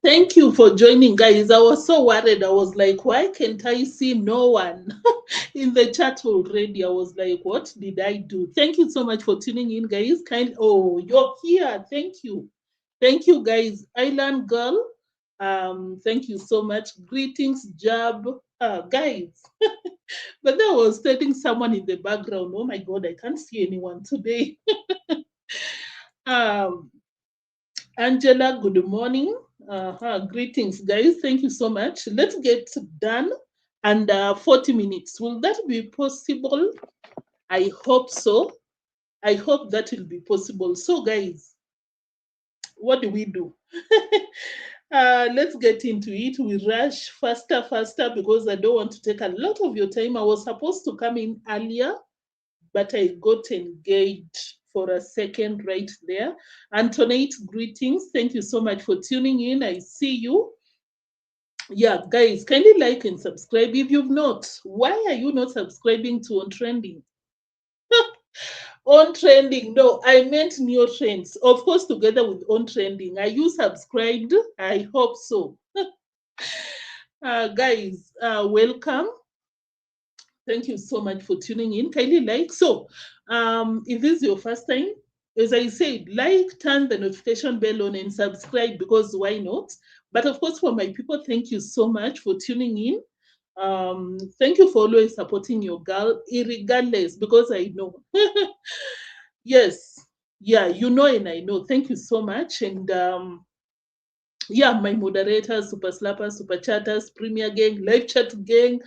Thank you for joining, guys. I was so worried. I was like, why can't I see no one in the chat already? I was like, what did I do? Thank you so much for tuning in, guys. Oh, you're here. Thank you. Thank you, guys. Island Girl. Thank you so much. Greetings, Jab. Guys. But there was telling someone in the background. Oh my god, I can't see anyone today. um Angela, good morning. Greetings, guys. Thank you so much. Let's get done under 40 minutes. Will that be possible? I hope so. I hope that will be possible. So, guys, what do we do? Let's get into it. We rush faster, faster because I don't want to take a lot of your time. I was supposed to come in earlier, but I got engaged for a second right there. Antoinette, greetings. Thank you so much for tuning in. I see you. Yeah, guys, kindly like and subscribe if you've not. Why are you not subscribing to Ontrending? Ontrending, no, I meant neotrends. Of course, together with Ontrending. Are you subscribed? I hope so. Guys, welcome. Thank you so much for tuning in. Kindly like. So, if this is your first time, as I said, like, turn the notification bell on and subscribe because why not? But of course, for my people, thank you so much for tuning in. Thank you for always supporting your girl, regardless, because I know. Yes, yeah, you know, and I know. Thank you so much. And yeah, my moderators, super slappers, super chatters, premier gang, live chat gang,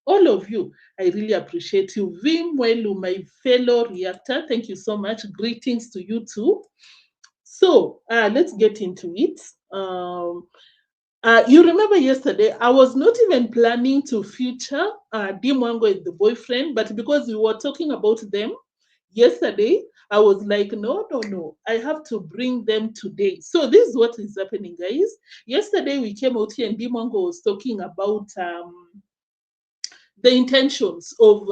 all of you, I really appreciate you. Vim Welu, my fellow reactor, thank you so much. Greetings to you too. So let's get into it. You remember yesterday, I was not even planning to feature Deemwango and the boyfriend, but because we were talking about them yesterday, I was like, no, no, no, I have to bring them today. So this is what is happening, guys. Yesterday, we came out here and Deemwango was talking about the intentions of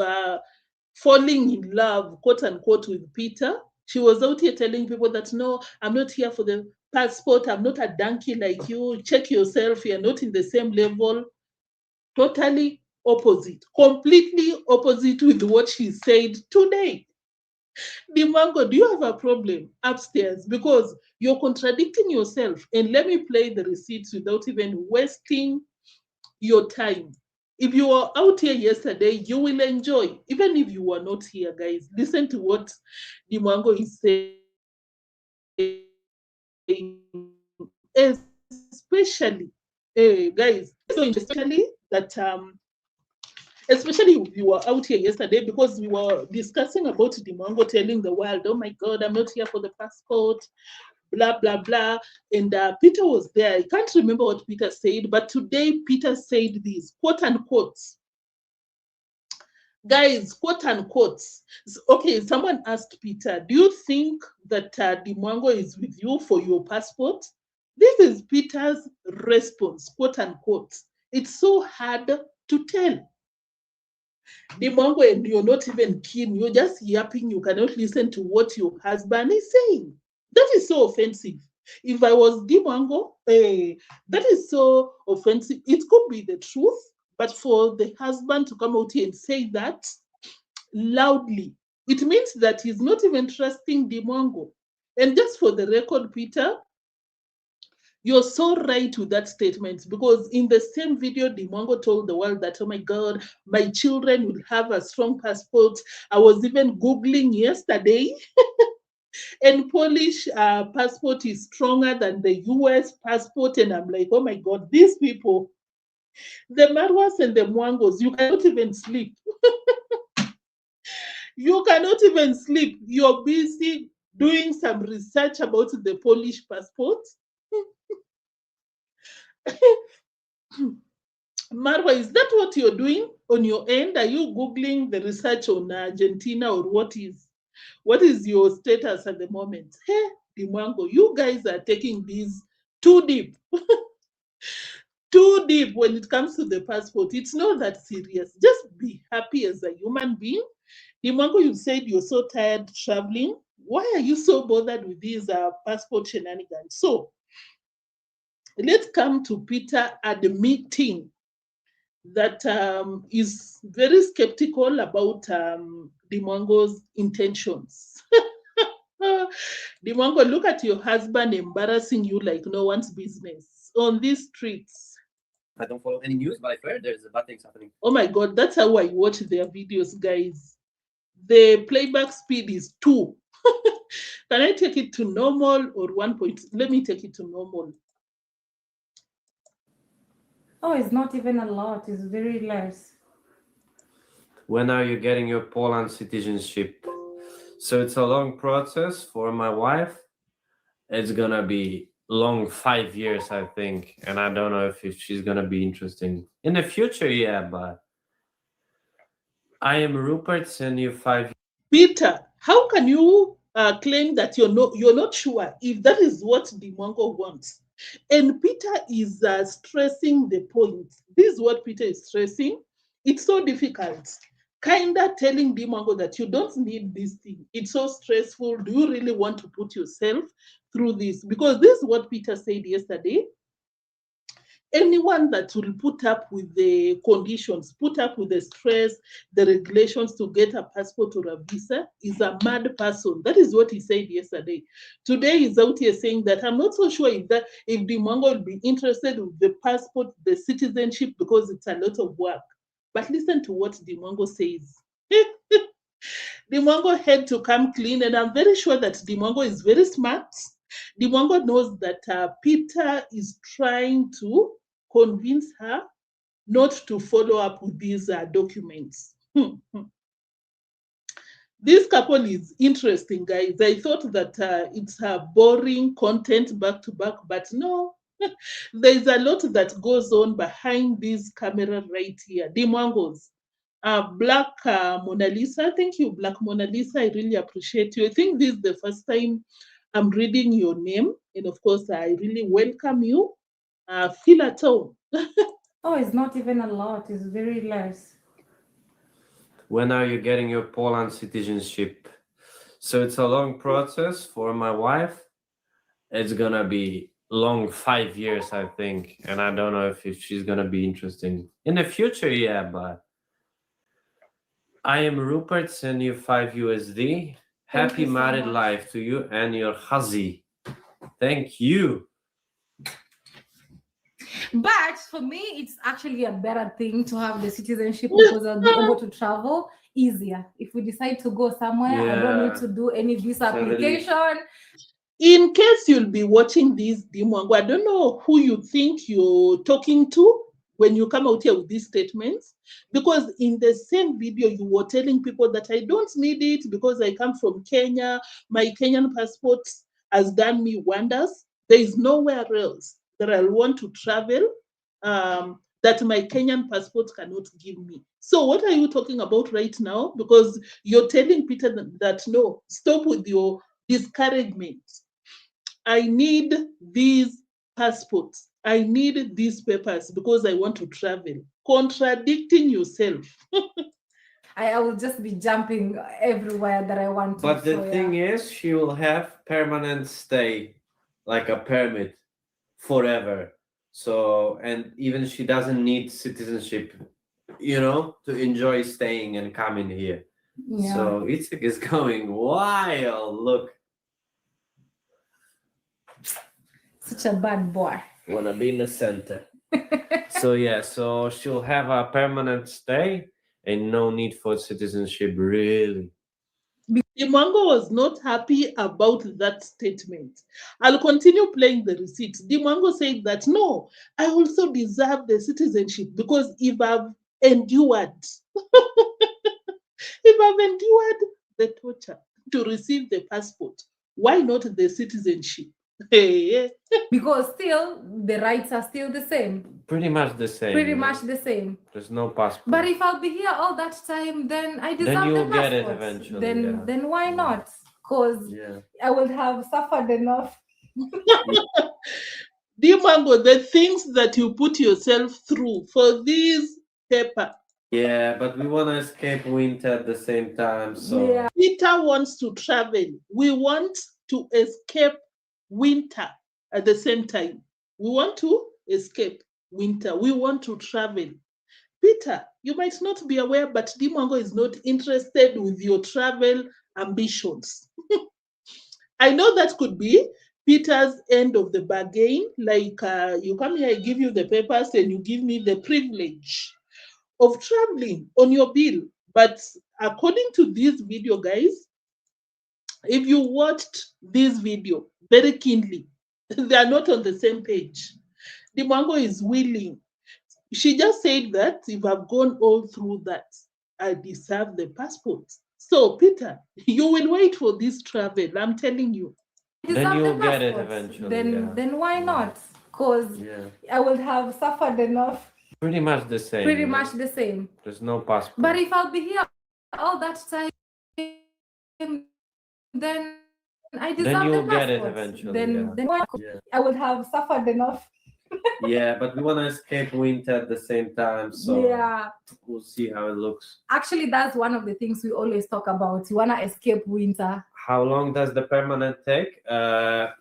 falling in love, quote unquote, with Peter. She was out here telling people that, no, I'm not here for the passport. I'm not a donkey like you. Check yourself. You're not in the same level. Totally opposite. Completely opposite with what she said today. Deemwango, do you have a problem upstairs? Because you're contradicting yourself. And let me play the receipts without even wasting your time. If you were out here yesterday, you will enjoy. Even if you were not here, guys, listen to what Deemwango is saying. Especially, guys, so especially that especially if you were out here yesterday, because we were discussing about Deemwango telling the world, oh my God, I'm not here for the passport, blah, blah, blah. And Peter was there. I can't remember what Peter said, but today Peter said this, quote unquote. Guys, quote unquote. Okay, someone asked Peter, do you think that Deemwango is with you for your passport? This is Peter's response, quote unquote. It's so hard to tell. Deemwango, and you're not even keen, you're just yapping, you cannot listen to what your husband is saying. That is so offensive. If I was Deemwango, that is so offensive. It could be the truth, but for the husband to come out here and say that loudly, it means that he's not even trusting Deemwango. And just for the record, Peter, you're so right with that statement, because in the same video, Deemwango told the world that, oh my God, my children will have a strong passport. I was even Googling yesterday, and Polish passport is stronger than the US passport. And I'm like, oh my God, these people, the Marwa'S and the Mwangos, you cannot even sleep. You cannot even sleep. You're busy doing some research about the Polish passport. Marwa, is that what you're doing on your end? Are you Googling the research on Argentina, or what is your status at the moment? Hey, Deemwango, you guys are taking this too deep. Too deep when it comes to the passport. It's not that serious. Just be happy as a human being. Deemwango, you said you're so tired traveling. Why are you so bothered with these passport shenanigans? So, Let's come to Peter admitting that is very skeptical about Deemwango's intentions. Deemwango, look at your husband embarrassing you like no one's business on these streets. I don't follow any news, but I've heard there's bad things happening. Oh my God, that's how I watch their videos, guys. The playback speed is 2. Can I take it to normal or 1 point? Let me take it to normal. Oh, it's not even a lot. It's very less. When are you getting your Poland citizenship? So it's a long process for my wife. It's gonna be long 5 years, I think, and I don't know if she's gonna be interesting in the future. Yeah, but I am Rupert, send you 5 years. Peter, how can you claim that you're not sure if that is what Deemwango wants? And Peter is stressing the point. This is what Peter is stressing. It's so difficult. Kinda telling Deemwango that you don't need this thing. It's so stressful. Do you really want to put yourself through this? Because this is what Peter said yesterday. Anyone that will put up with the conditions, put up with the stress, the regulations to get a passport or a visa is a mad person. That is what he said yesterday. Today he's out here saying that I'm not so sure if Deemwango will be interested with the passport, the citizenship, because it's a lot of work. But listen to what Deemwango says. Deemwango had to come clean, and I'm very sure that Deemwango is very smart. Deemwango knows that Peter is trying to convince her not to follow up with these documents. This couple is interesting, guys. I thought that it's boring content back to back, but no. There's a lot that goes on behind this camera right here. Deemwango's. Black Mona Lisa. Thank you, Black Mona Lisa. I really appreciate you. I think this is the first time I'm reading your name. And of course, I really welcome you. Feel at home. Oh, it's not even a lot. It's very less. When are you getting your Poland citizenship? So it's a long process for my wife. It's gonna be long 5 years, I think, and I don't know if she's gonna be interesting in the future. Yeah, but I am Rupert, send you 5 USD. Happy you so married much. life to you and your huzzy. Thank you. But for me, it's actually a better thing to have the citizenship because I'll be able to travel easier. If we decide to go somewhere, I don't need Yeah. to do any visa Totally. application. In case you'll be watching this, Deemwango, I don't know who you think you're talking to when you come out here with these statements, because in the same video you were telling people that I don't need it because I come from Kenya, my Kenyan passport has done me wonders. There is nowhere else that I want to travel that my Kenyan passport cannot give me. So what are you talking about right now? Because you're telling Peter that no, stop with your discouragement. I need these passports. I need these papers because I want to travel. Contradicting yourself. I will just be jumping everywhere that I want to. But the thing is, she will have permanent stay, like a permit, forever. So, and even she doesn't need citizenship, to enjoy staying and coming here. Yeah. So Itzig is going wild. Look, Such a bad boy. wanna be in the center. So yeah, so she'll have a permanent stay and no need for citizenship, really. Deemwango was not happy about that statement. I'll continue playing the receipt. Deemwango said that no, I also deserve the citizenship because if I've endured, if I've endured the torture to receive the passport, why not the citizenship? Because still the rights are still the same. Pretty much the same. Pretty much the same. There's no passport. But if I'll be here all that time, then I deserve Then you'll the get it passport. eventually. Then why not? Because I will have suffered enough. Deemwango, the things that you put yourself through for this paper. Yeah, but we want to escape winter at the same time. So Yeah. Peter wants to travel. We want to escape winter at the same time. We want to escape winter. We want to travel. Peter, you might not be aware, but deemwango is not interested with your travel ambitions. I know that could be Peter's end of the bargain. Like you come here, I give you the papers, and you give me the privilege of traveling on your bill. But according to this video, guys, if you watched this video very keenly, they are not on the same page. Deemwango is willing. She just said that if I've gone all through that, I deserve the passport. So, Peter, you will wait for this travel. I'm telling you. Then you'll get it eventually. Then why not? Because I would have suffered enough. Pretty much the same. Pretty much the same. There's no passport. But if I'll be here all that time, then I deserve then you'll the get it passport. eventually. Then I would have suffered enough. Yeah, but we want to escape winter at the same time, so we'll see how it looks. Actually, that's one of the things we always talk about. You want to escape winter. How long does the permanent take?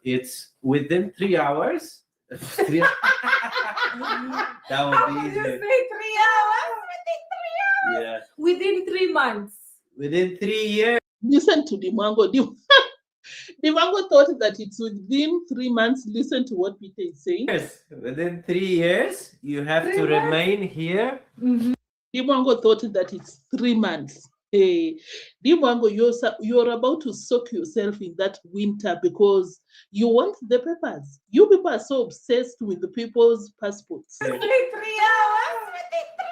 It's within 3 hours. That would be easy. You say 3 hours? Within 3 hours? Yeah. Within 3 months. Within 3 years. Listen to Deemwango. Deemwango thought that it's within 3 months. Listen to what Peter is saying. Yes, within 3 years, you have to remain here. Deemwango thought that it's 3 months. Hey, Deemwango, you're about to soak yourself in that winter because you want the papers. You people are so obsessed with the people's passports. Within 3 hours. Within 3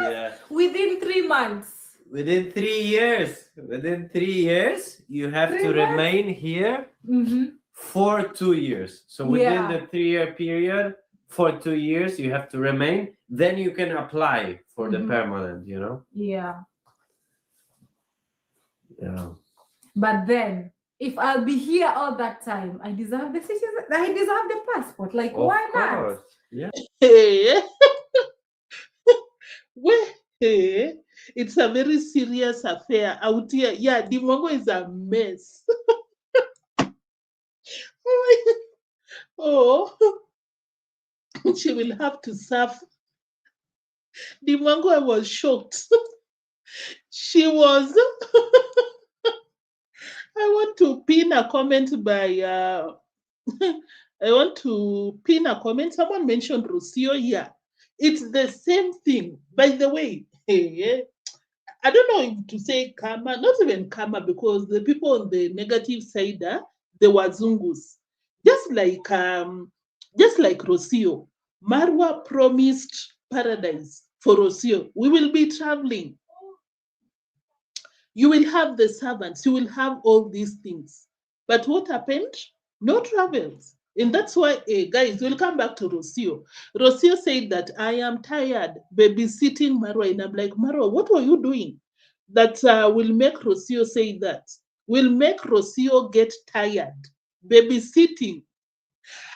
hours. Yeah. Within 3 months. Within 3 years. Within 3 years, you have to remain here for 2 years. So within the 3-year period, for 2 years, you have to remain. Then you can apply for the permanent, you know? Yeah. Yeah. But then, if I'll be here all that time, I deserve the citizen. I deserve the passport. Like, why not? Yeah. Hey. Well, hey. It's a very serious affair out here. Yeah, Deemwango is a mess. Oh, she will have to suffer. Deemwango was shocked. She was. I want to pin a comment by. I want to pin a comment. Someone mentioned Rocio here. It's the same thing. By the way, hey, I don't know if to say karma, not even karma, because the people on the negative side, they were Zungus. Just like Rocio, Marwa promised paradise for Rocio. We will be traveling. You will have the servants. You will have all these things. But what happened? No travels. And that's why, guys, we'll come back to Rocio. Rocio said that I am tired babysitting Marwa. And I'm like, Marwa, what were you doing? That will make Rocio say that. Will make Rocio get tired babysitting.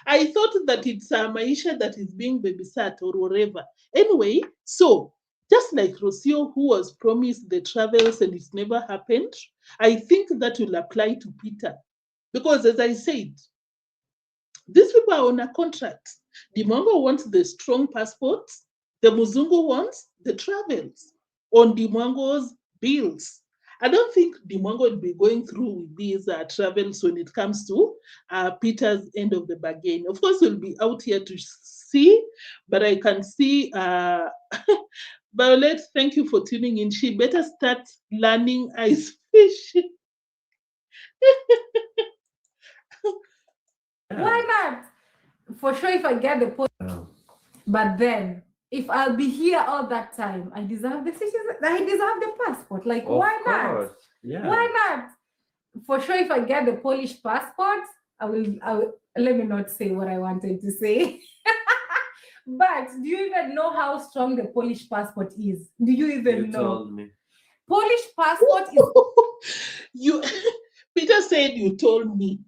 I thought that it's Maisha that is being babysat or whatever. Anyway, so just like Rocio, who was promised the travels and it's never happened, I think that will apply to Peter. Because as I said, these people are on a contract. Deemwango wants the strong passports. The Muzungu wants the travels on Deemwango's bills. I don't think Deemwango will be going through with these travels when it comes to Peter's end of the bargain. Of course, we'll be out here to see, but I can see Violet, thank you for tuning in. She better start learning ice fishing. Why not? For sure, if I get the point. But then, if I'll be here all that time, I deserve the citizen. I deserve the passport. Like, why not? Yeah. Why not? For sure, if I get the Polish passport, I will. Let me not say what I wanted to say. But do you even know how strong the Polish passport is? Do you even know? Told me. Polish passport is. Peter said you told me.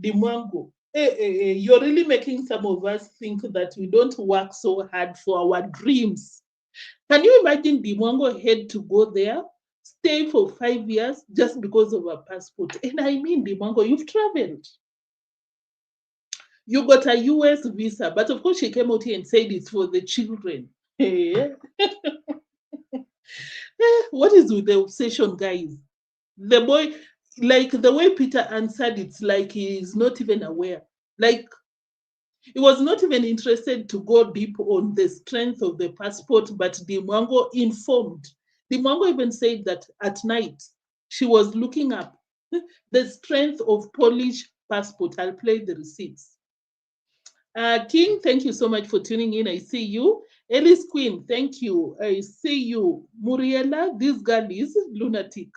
Deemwango. You're really making some of us think that we don't work so hard for our dreams. Can you imagine Deemwango had to go there, stay for 5 years just because of a passport? And I mean, Deemwango, you've traveled. You got a US visa, but of course she came out here and said it's for the children. Hey. What is with the obsession, guys? The boy, like the way Peter answered, it's like he's not even aware. Like he was not even interested to go deep on the strength of the passport, but Mwango informed. Mwango even said that at night she was looking up the strength of Polish passport. I'll play the receipts. King, thank you so much for tuning in. I see you. Ellis Queen, thank you. I see you. Muriela, this girl is lunatic.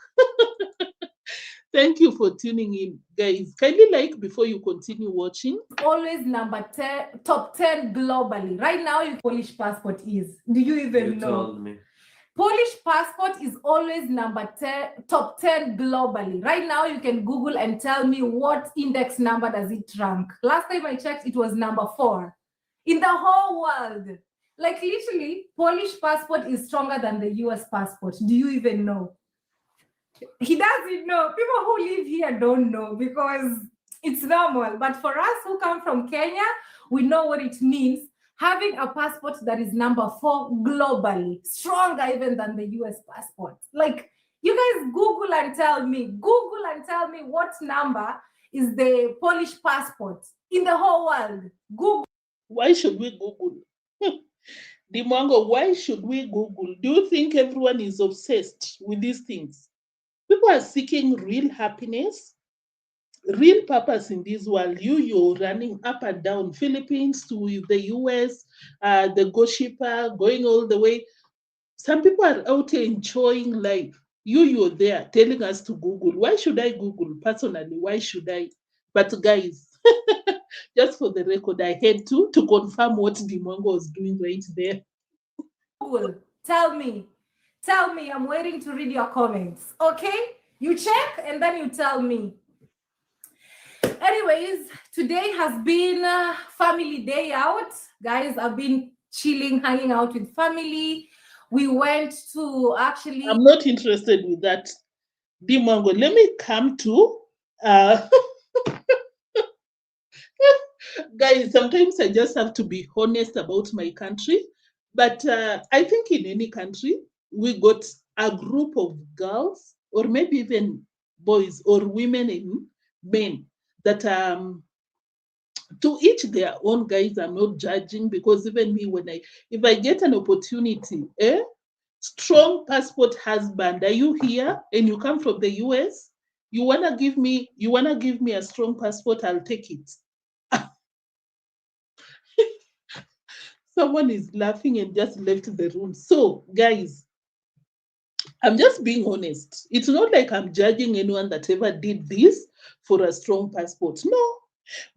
Thank you for tuning in, guys. Kindly like before you continue watching. Always number 10, top 10 globally. Right now, your Polish passport is. Do you even know? Told me. Polish passport is always number 10, top 10 globally. Right now, you can Google and tell me what index number does it rank. Last time I checked, it was number 4 in the whole world. Like literally, Polish passport is stronger than the US passport. Do you even know? He doesn't know. People who live here don't know because it's normal. But for us who come from Kenya, we know what it means. Having a passport that is number 4 globally, stronger even than the US passport. Like, you guys Google and tell me what number is the Polish passport in the whole world. Google. Why should we Google? Mwango, why should we Google? Do you think everyone is obsessed with these things? People are seeking real happiness, real purpose in this world. You're running up and down, Philippines to the US, the Go Shipper, going all the way. Some people are out here enjoying life. You're there telling us to Google. Why should I Google? Personally, why should I? But guys, just for the record, I had to confirm what Mwango was doing right there. Google, tell me, I'm waiting to read your comments. Okay, you check and then you tell me. Anyways, today has been a family day out, guys. I've been chilling, hanging out with family. We went to actually. I'm not interested with that. Mwango, let me come to guys, sometimes I just have to be honest about my country. But I think in any country, we got a group of girls, or maybe even boys or women and men that to each their own, guys. I'm not judging, because even me, if I get an opportunity, strong passport husband, are you here and you come from the US, you wanna give me a strong passport, I'll take it. Someone is laughing and just left the room. So, guys, I'm just being honest. It's not like I'm judging anyone that ever did this for a strong passport. No,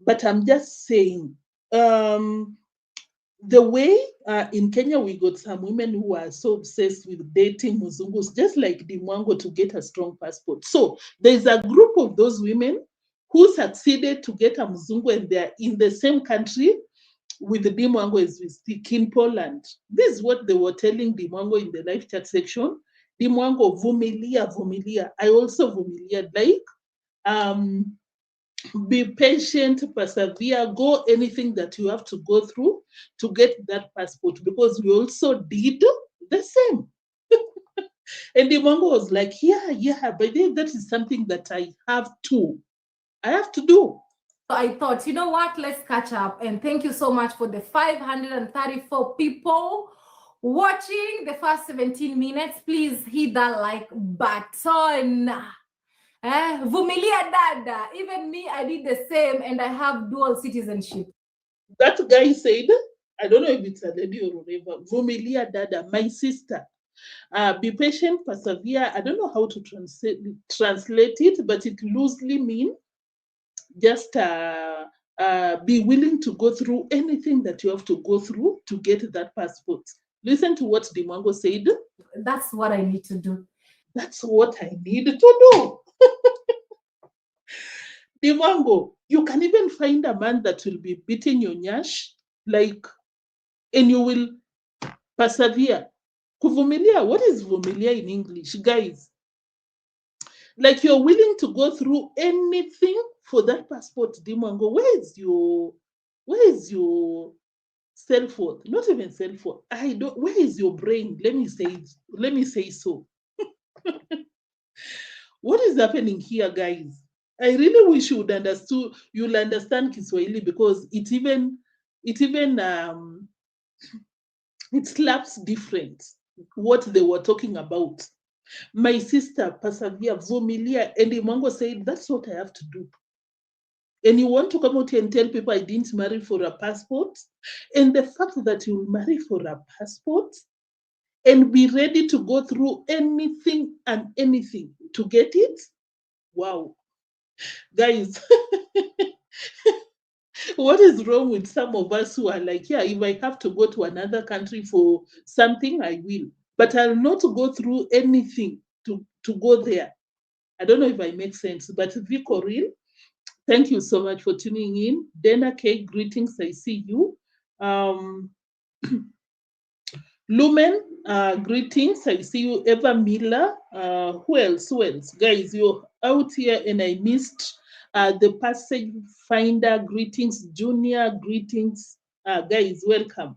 but I'm just saying, the way in Kenya we got some women who are so obsessed with dating Muzungus, just like Mwango, to get a strong passport. So there's a group of those women who succeeded to get a Muzungu, and they're in the same country with the Mwango as we speak in Poland. This is what they were telling Mwango in the live chat section. Mwango, vumilia. I also vumilia. Like, be patient, persevere, go anything that you have to go through to get that passport, because we also did the same. And Mwango was like, yeah, but then that is something that I have to do. I thought, you know what, let's catch up. And thank you so much for the 534 people watching the first 17 minutes. Please hit that like button. Vumilia dada. Even me, I did the same, and I have dual citizenship. That guy said, I don't know if it's a lady or whatever, vumilia dada, my sister. Be patient, persevere. I don't know how to translate it, but it loosely means just be willing to go through anything that you have to go through to get that passport. Listen to what Mwango said. That's what I need to do. That's what I need to do. Mwango, you can even find a man that will be beating your nyash, like, and you will persevere. Kuvumilia, what is vumilia in English, guys? Like, you're willing to go through anything for that passport, Mwango. Where is your Where is your self-worth? Not even self-worth. Where is your brain? Let me say so. What is happening here, guys? I really wish you'll understand Kiswahili, because it slaps different what they were talking about. My sister, persevere, vumilia, and Mwango said, that's what I have to do. And you want to come out here and tell people I didn't marry for a passport? And the fact that you marry for a passport and be ready to go through anything and anything to get it? Wow. Guys, what is wrong with some of us who are like, yeah, if I have to go to another country for something, I will. But I'll not go through anything to go there. I don't know if I make sense, but Vicoril, thank you so much for tuning in. Dana K, greetings, I see you. Lumen, greetings, I see you. Eva Miller, who else? Guys, you're out here and I missed the passage finder, greetings. Junior, greetings. Guys, welcome.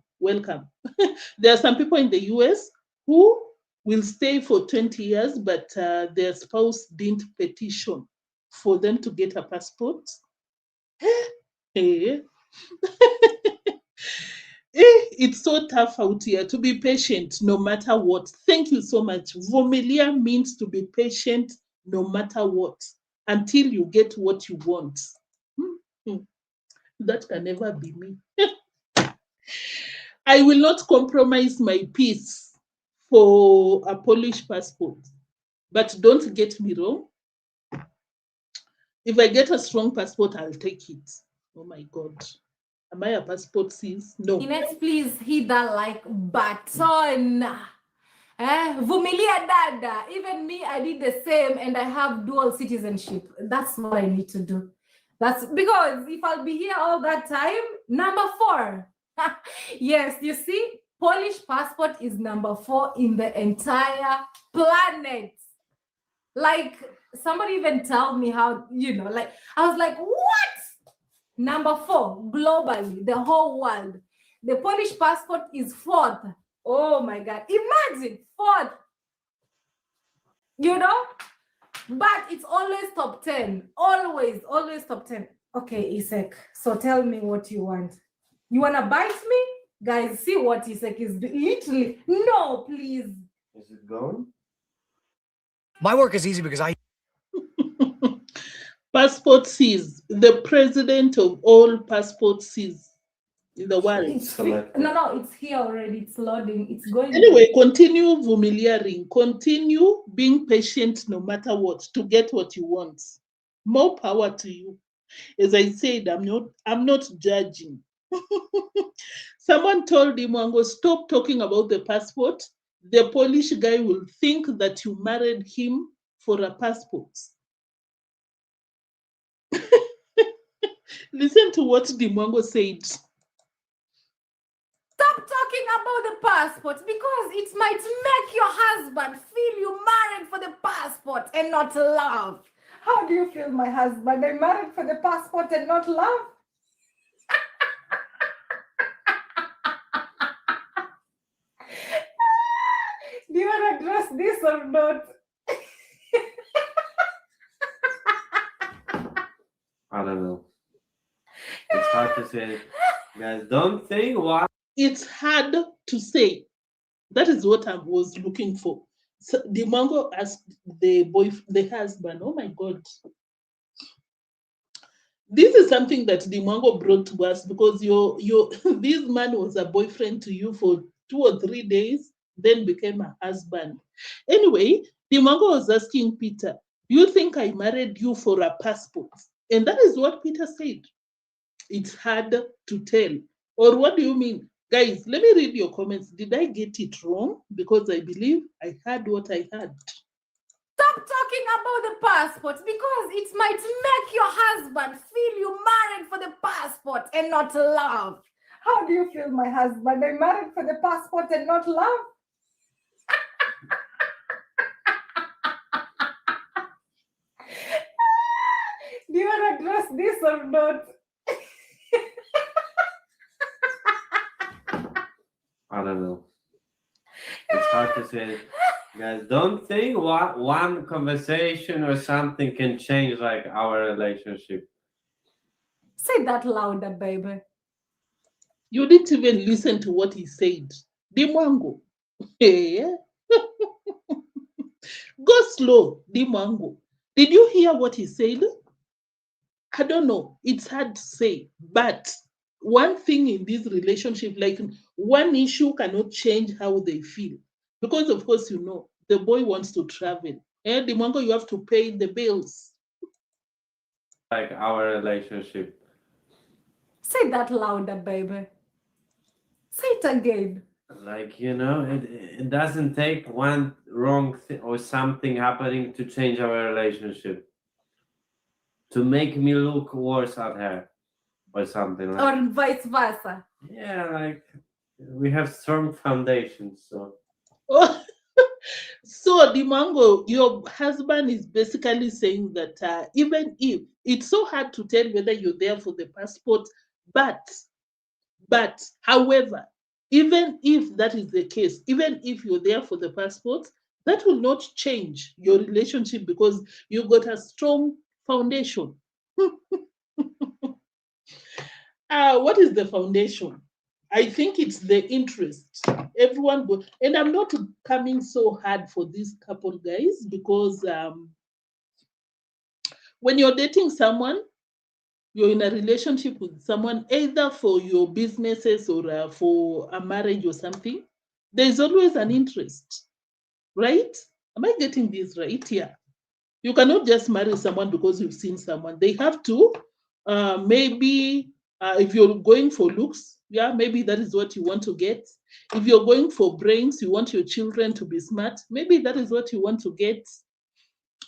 There are some people in the US who will stay for 20 years, but their spouse didn't petition for them to get a passport. Hey. It's so tough out here to be patient no matter what. Thank you so much. Vumilia means to be patient no matter what, until you get what you want. That can never be me. I will not compromise my peace for a Polish passport. But don't get me wrong. If I get a strong passport, I'll take it. Oh my God. Am I a passport sis? No. Next, please hit that like button. Vumilia dada. Even me, I did the same, and I have dual citizenship. That's what I need to do. That's because if I'll be here all that time, number 4. Yes, you see, Polish passport is number 4 in the entire planet. Like, somebody even told me how, like, I was like, what? Number 4, globally, the whole world. The Polish passport is 4th. Oh my God. Imagine, 4th. But it's always top 10. Always top 10. Okay, Isek. So tell me what you want. You want to bite me? Guys, see what Isek is doing. Literally. No, please. Is it gone? My work is easy because I... Passport sees the president of all passport sees in the world. No, it's here already. It's loading. It's going. Anyway, continue vumiliaring. Continue being patient no matter what to get what you want. More power to you. As I said, I'm not judging. Someone told Mwango, stop talking about the passport. The Polish guy will think that you married him for a passport. Listen to what Mwango said. Stop talking about the passport, because it might make your husband feel you married for the passport and not love. How do you feel, my husband? I married for the passport and not love? Do you want to address this or not? I don't know. It's hard to say. Guys, don't think why. It's hard to say. That is what I was looking for. So Mwango asked the husband, oh my God. This is something that Mwango brought to us, because this man was a boyfriend to you for 2 or 3 days, then became a husband. Anyway, Mwango was asking Peter, do you think I married you for a passport? And that is what Peter said. It's hard to tell. Or what do you mean? Guys, let me read your comments. Did I get it wrong? Because I believe I heard what I heard. Stop talking about the passport, because it might make your husband feel you married for the passport and not love. How do you feel, my husband? I married for the passport and not love? Do you want to address this or not? I don't know. It's hard to say. Guys, don't think one conversation or something can change like our relationship. Say that louder, baby. You didn't even listen to what he said. Deemwango. Hey. Go slow, Deemwango. Did you hear what he said? I don't know. It's hard to say. But one thing in this relationship, like one issue cannot change how they feel. Because of course, you know, the boy wants to travel. And Deemwango, you have to pay the bills. Like our relationship. Say that louder, baby. Say it again. Like, you know, it doesn't take one wrong thing or something happening to change our relationship. To make me look worse at her or something like Or vice versa. Yeah, like we have strong foundations, so So Deemwango, your husband is basically saying that even if it's so hard to tell whether you're there for the passport, but however, even if that is the case, even if you're there for the passport, that will not change your relationship because you got a strong foundation. What is the foundation? I think it's the interest. Everyone go, and I'm not coming so hard for this couple, guys, because when you're dating someone, you're in a relationship with someone, either for your businesses or for a marriage or something, there's always an interest, right? Am I getting this right? Yeah. You cannot just marry someone because you've seen someone. They have to, maybe if you're going for looks, yeah, maybe that is what you want to get. If you're going for brains, you want your children to be smart, maybe that is what you want to get.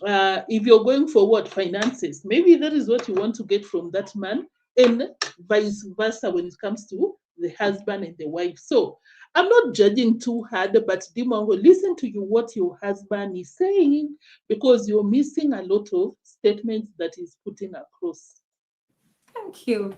If you're going for what? Finances, maybe that is what you want to get from that man, and vice versa when it comes to the husband and the wife. So I'm not judging too hard, but Deemwango, listen to what your husband is saying, because you're missing a lot of statements that he's putting across. Thank you.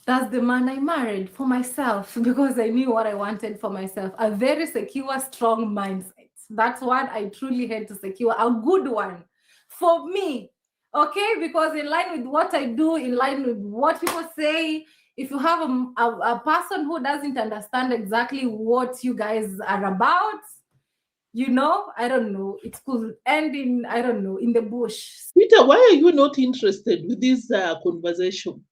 That's the man I married for myself because I knew what I wanted for myself. A very secure, strong mindset. That's what I truly had to secure. A good one for me. Okay? Because in line with what I do, in line with what people say, if you have a person who doesn't understand exactly what you guys are about, you know, I don't know, it could end in, I don't know, in the bush. Peter, why are you not interested with this conversation?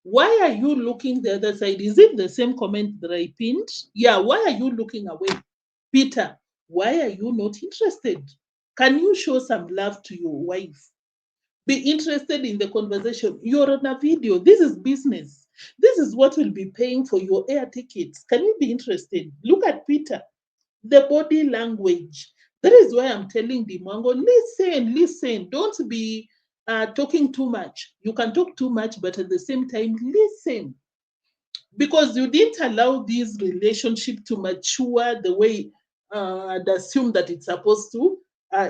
Why are you looking the other side? Is it the same comment that I pinned? Yeah, why are you looking away? Peter, why are you not interested? Can you show some love to your wife? Be interested in the conversation. You're on a video. This is business. This is what will be paying for your air tickets. Can you be interested? Look at Peter. The body language. That is why I'm telling Deemwango, listen. Don't be talking too much. You can talk too much, but at the same time, listen. Because you didn't allow this relationship to mature the way I'd assume that it's supposed to,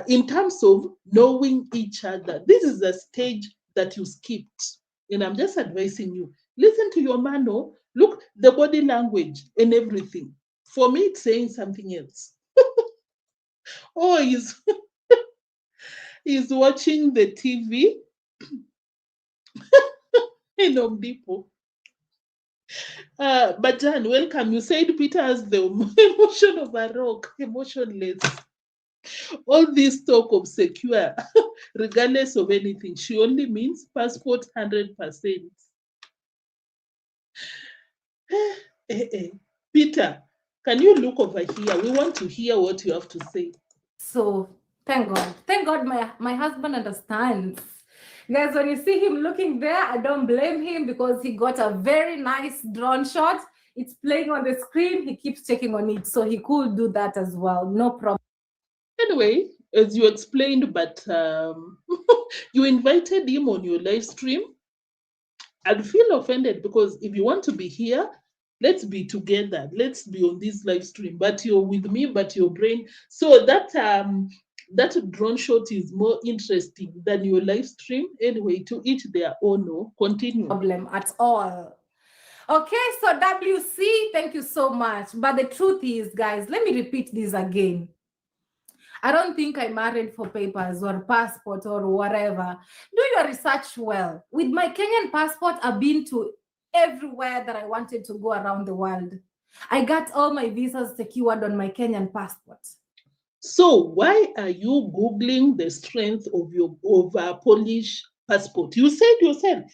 in terms of knowing each other. This is a stage that you skipped. And I'm just advising you, listen to your man, look, the body language and everything. For me, it's saying something else. Oh, he's watching the TV in Home Depot. But Jan, welcome. You said Peter has the emotion of a rock, emotionless. All this talk of secure, regardless of anything, she only means passport 100%. Peter, can you look over here? We want to hear what you have to say. So thank God my husband understands. Guys, when you see him looking there, I don't blame him because he got a very nice drone shot. It's playing on the screen. He keeps checking on it. So he could do that as well. No problem. Anyway, as you explained, but you invited him on your live stream. I'd feel offended because if you want to be here, let's be together. Let's be on this live stream. But you're with me, but your brain. So that drone shot is more interesting than your live stream. Anyway, to each their own. Continue. Problem at all. Okay, so WC, thank you so much. But the truth is, guys, let me repeat this again. I don't think I married for papers or passport or whatever. Do your research well. With my Kenyan passport, I've been to everywhere that I wanted to go around the world. I got all my visas secured on my Kenyan passport. So why are you Googling the strength of your Polish passport? You said yourself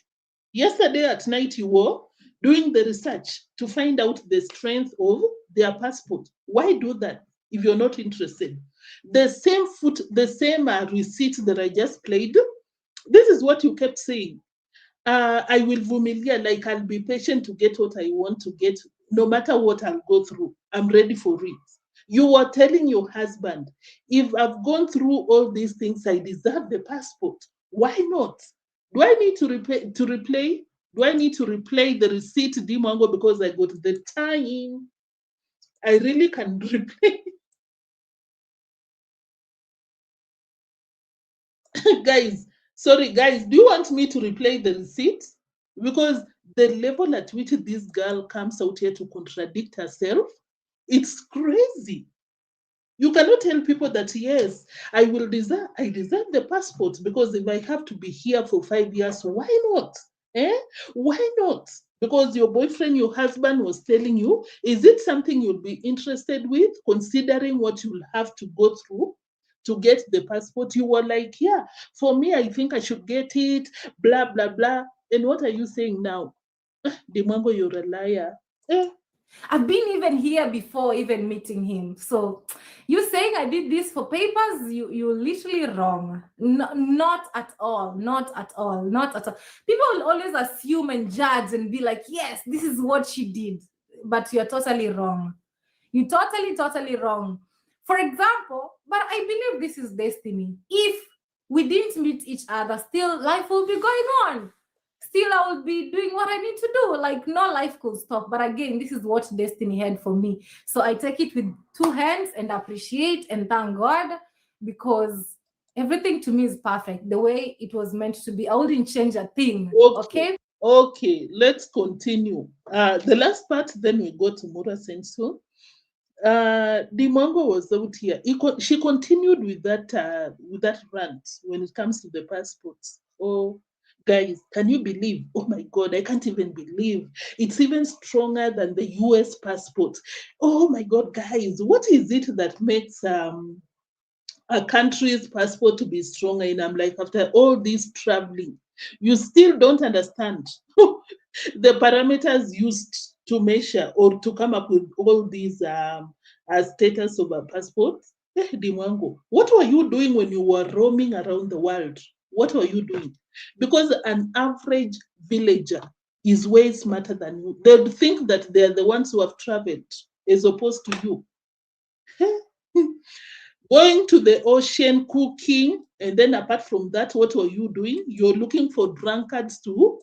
yesterday at night you were doing the research to find out the strength of their passport. Why do that if you're not interested? The same receipt that I just played. This is what you kept saying. I will vumilia, like I'll be patient to get what I want to get, no matter what I'll go through. I'm ready for it. You were telling your husband, if I've gone through all these things, I deserve the passport. Why not? Do I need to replay? Do I need to replay the receipt, deemwango, because I got the time? I really can replay. Guys, sorry, guys, do you want me to replay the receipt? Because the level at which this girl comes out here to contradict herself, it's crazy. You cannot tell people that, yes, I deserve the passport, because if I have to be here for 5 years, why not? Why not? Because your boyfriend, your husband was telling you, is it something you'll be interested with, considering what you'll have to go through to get the passport? You were like, yeah, for me, I think I should get it, blah, blah, blah. And what are you saying now? Deemwango, you're a liar. I've been even here before even meeting him. So you saying I did this for papers, you're literally wrong. No, not at all. Not at all. Not at all. People will always assume and judge and be like, yes, this is what she did. But you're totally wrong. You're totally wrong. For example, but I believe this is destiny. If we didn't meet each other, still life will be going on. Still, I will be doing what I need to do. Like, no life could stop. But again, this is what destiny had for me. So I take it with 2 hands and appreciate and thank God, because everything to me is perfect. The way it was meant to be. I wouldn't change a thing. Okay? Okay, let's continue. The last part, then we go to Mura Senso. Deemwango was out here. She continued with that rant when it comes to the passports. Oh, guys, can you believe? Oh my God, I can't even believe. It's even stronger than the US passport. Oh my God, guys, what is it that makes a country's passport to be stronger? And I'm like, after all this traveling, you still don't understand the parameters used to measure or to come up with all these status of a passport. Deemwango, what were you doing when you were roaming around the world? What were you doing? Because an average villager is way smarter than you. They'd think that they're the ones who have traveled as opposed to you. Going to the ocean, cooking, and then apart from that, what were you doing? You're looking for drunkards to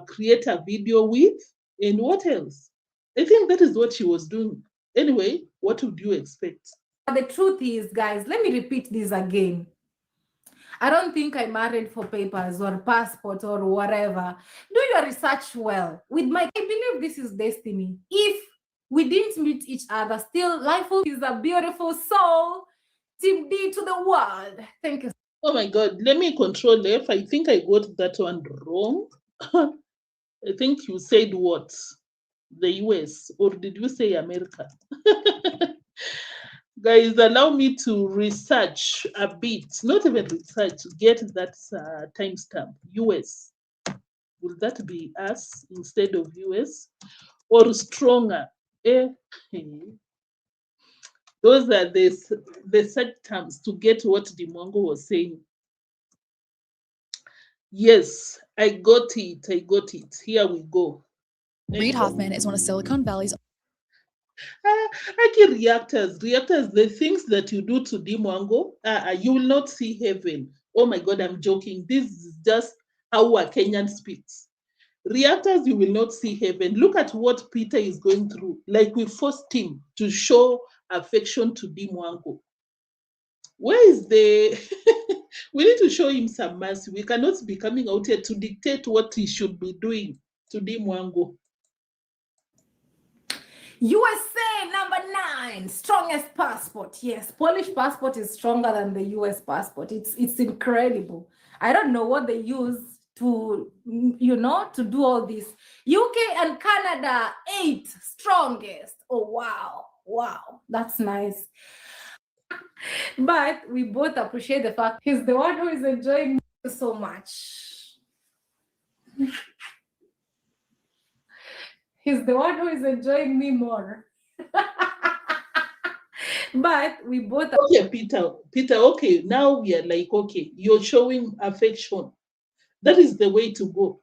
create a video with, and what else? I think that is what she was doing. Anyway, what would you expect? The truth is, guys, let me repeat this again. I don't think I married for papers or passport or whatever. Do your research well. I believe this is destiny. If we didn't meet each other, still life is a beautiful soul. Team D to the world. Thank you. Oh my God, let me control F. I think I got that one wrong. I think you said what? The US, or did you say America? Guys, allow me to research a bit, not even research, get that timestamp. US. Will that be us instead of US? Or stronger? Those are the search terms to get what Deemwango was saying. Yes, I got it. I got it. Here we go. Reid Hoffman is one of Silicon Valley's Aki reactors, the things that you do to Deemwango, you will not see heaven. Oh my God, I'm joking. This is just how a Kenyan speaks. Reactors, you will not see heaven. Look at what Peter is going through. Like, we forced him to show affection to Deemwango. Where is the... We need to show him some mercy. We cannot be coming out here to dictate what he should be doing to Deemwango. USA number 9, strongest passport. Yes, Polish passport is stronger than the US passport. It's incredible. I don't know what they use to, to do all this. UK and Canada, 8 strongest. Oh, wow. Wow, that's nice. But we both appreciate the fact he's the one who is enjoying so much. He's the one who is enjoying me more. But we both. Okay, Peter, okay, now we are like, okay, you're showing affection. That is the way to go.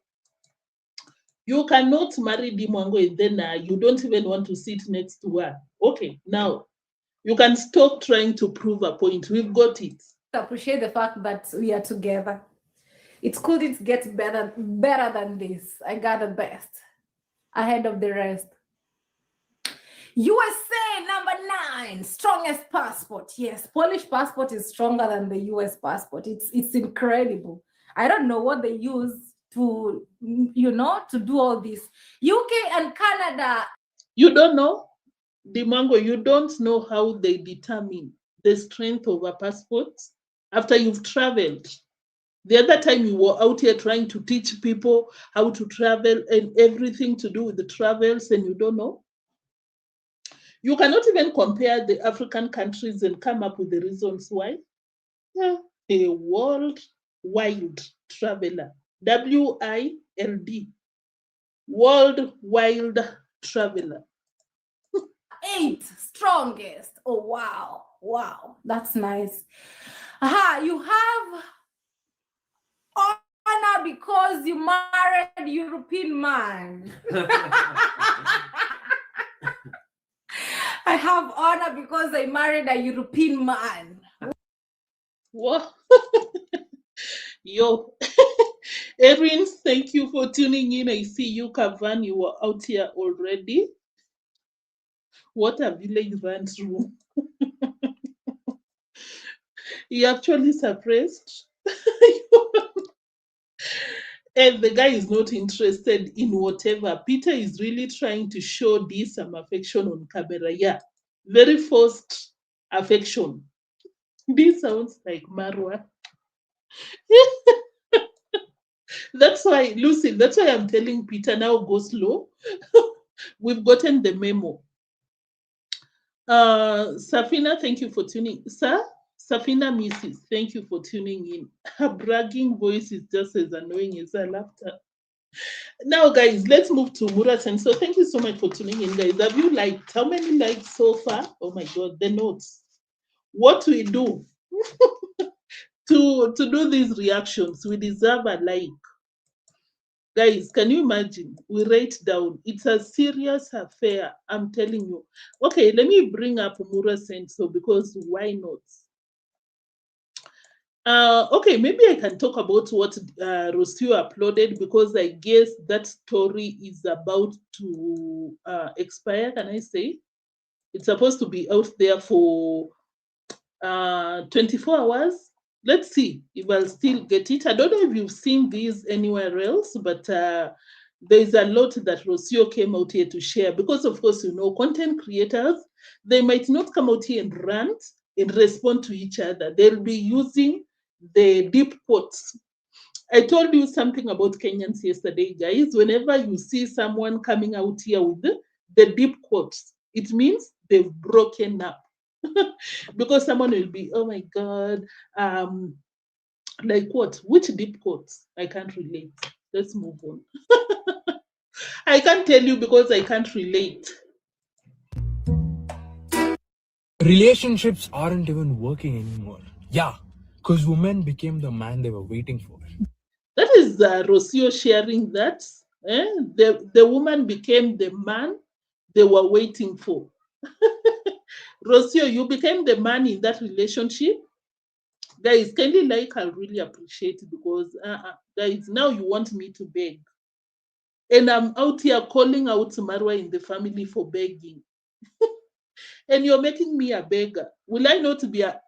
You cannot marry deemwango and then you don't even want to sit next to her. Okay, now you can stop trying to prove a point. We've got it. Appreciate the fact that we are together. It couldn't get better than this. I got the best ahead of the rest. USA number 9, strongest passport. Yes, Polish passport is stronger than the US passport. It's incredible. I don't know what they use to, to do all this. UK and Canada. You don't know, deemwango, you don't know how they determine the strength of a passport after you've traveled. The other time you were out here trying to teach people how to travel and everything to do with the travels, and you don't know. You cannot even compare the African countries and come up with the reasons why. Yeah. A worldwide traveler, WILD, world wild traveler. 8 strongest. Oh, wow. Wow, that's nice. You have honor because you married European man. I have honor because I married a European man. What? Yo, Erin, thank you for tuning in. I see you, Kavan, you were out here already. What a village ran through. He actually suppressed. And the guy is not interested in whatever. Peter is really trying to show this some affection on camera. Yeah, very forced affection. This sounds like Marwa. That's why, Lucy, that's why I'm telling Peter now go slow. We've gotten the memo. Safina, thank you for tuning. Sir, Safina Mrs., thank you for tuning in. Her bragging voice is just as annoying as her laughter. Now, guys, let's move to Murasen. So thank you so much for tuning in, guys. Have you liked? How many likes so far? Oh my God, the notes. What we do to do these reactions, we deserve a like. Guys, can you imagine? We write down. It's a serious affair, I'm telling you. Okay, let me bring up Murasen, so because why not? Okay, maybe I can talk about what Rocio uploaded, because I guess that story is about to expire, can I say? It's supposed to be out there for 24 hours. Let's see if I'll still get it. I don't know if you've seen these anywhere else, but there's a lot that Rocio came out here to share, because of course, content creators, they might not come out here and rant and respond to each other. They'll be using the deep quotes. I told you something about Kenyans yesterday, guys. Whenever you see someone coming out here with the deep quotes, it means they've broken up. Because someone will be, oh my God, like what? Which deep quotes? I can't relate. Let's move on. I can't tell you because I can't relate. Relationships aren't even working anymore. Yeah, because women became the man they were waiting for. That is Rocio sharing that. The woman became the man they were waiting for. Rocio, you became the man in that relationship. Guys, kindly like, I'll really appreciate it, because guys, now you want me to beg. And I'm out here calling out Marwa in the family for begging. And you're making me a beggar. Will I not be a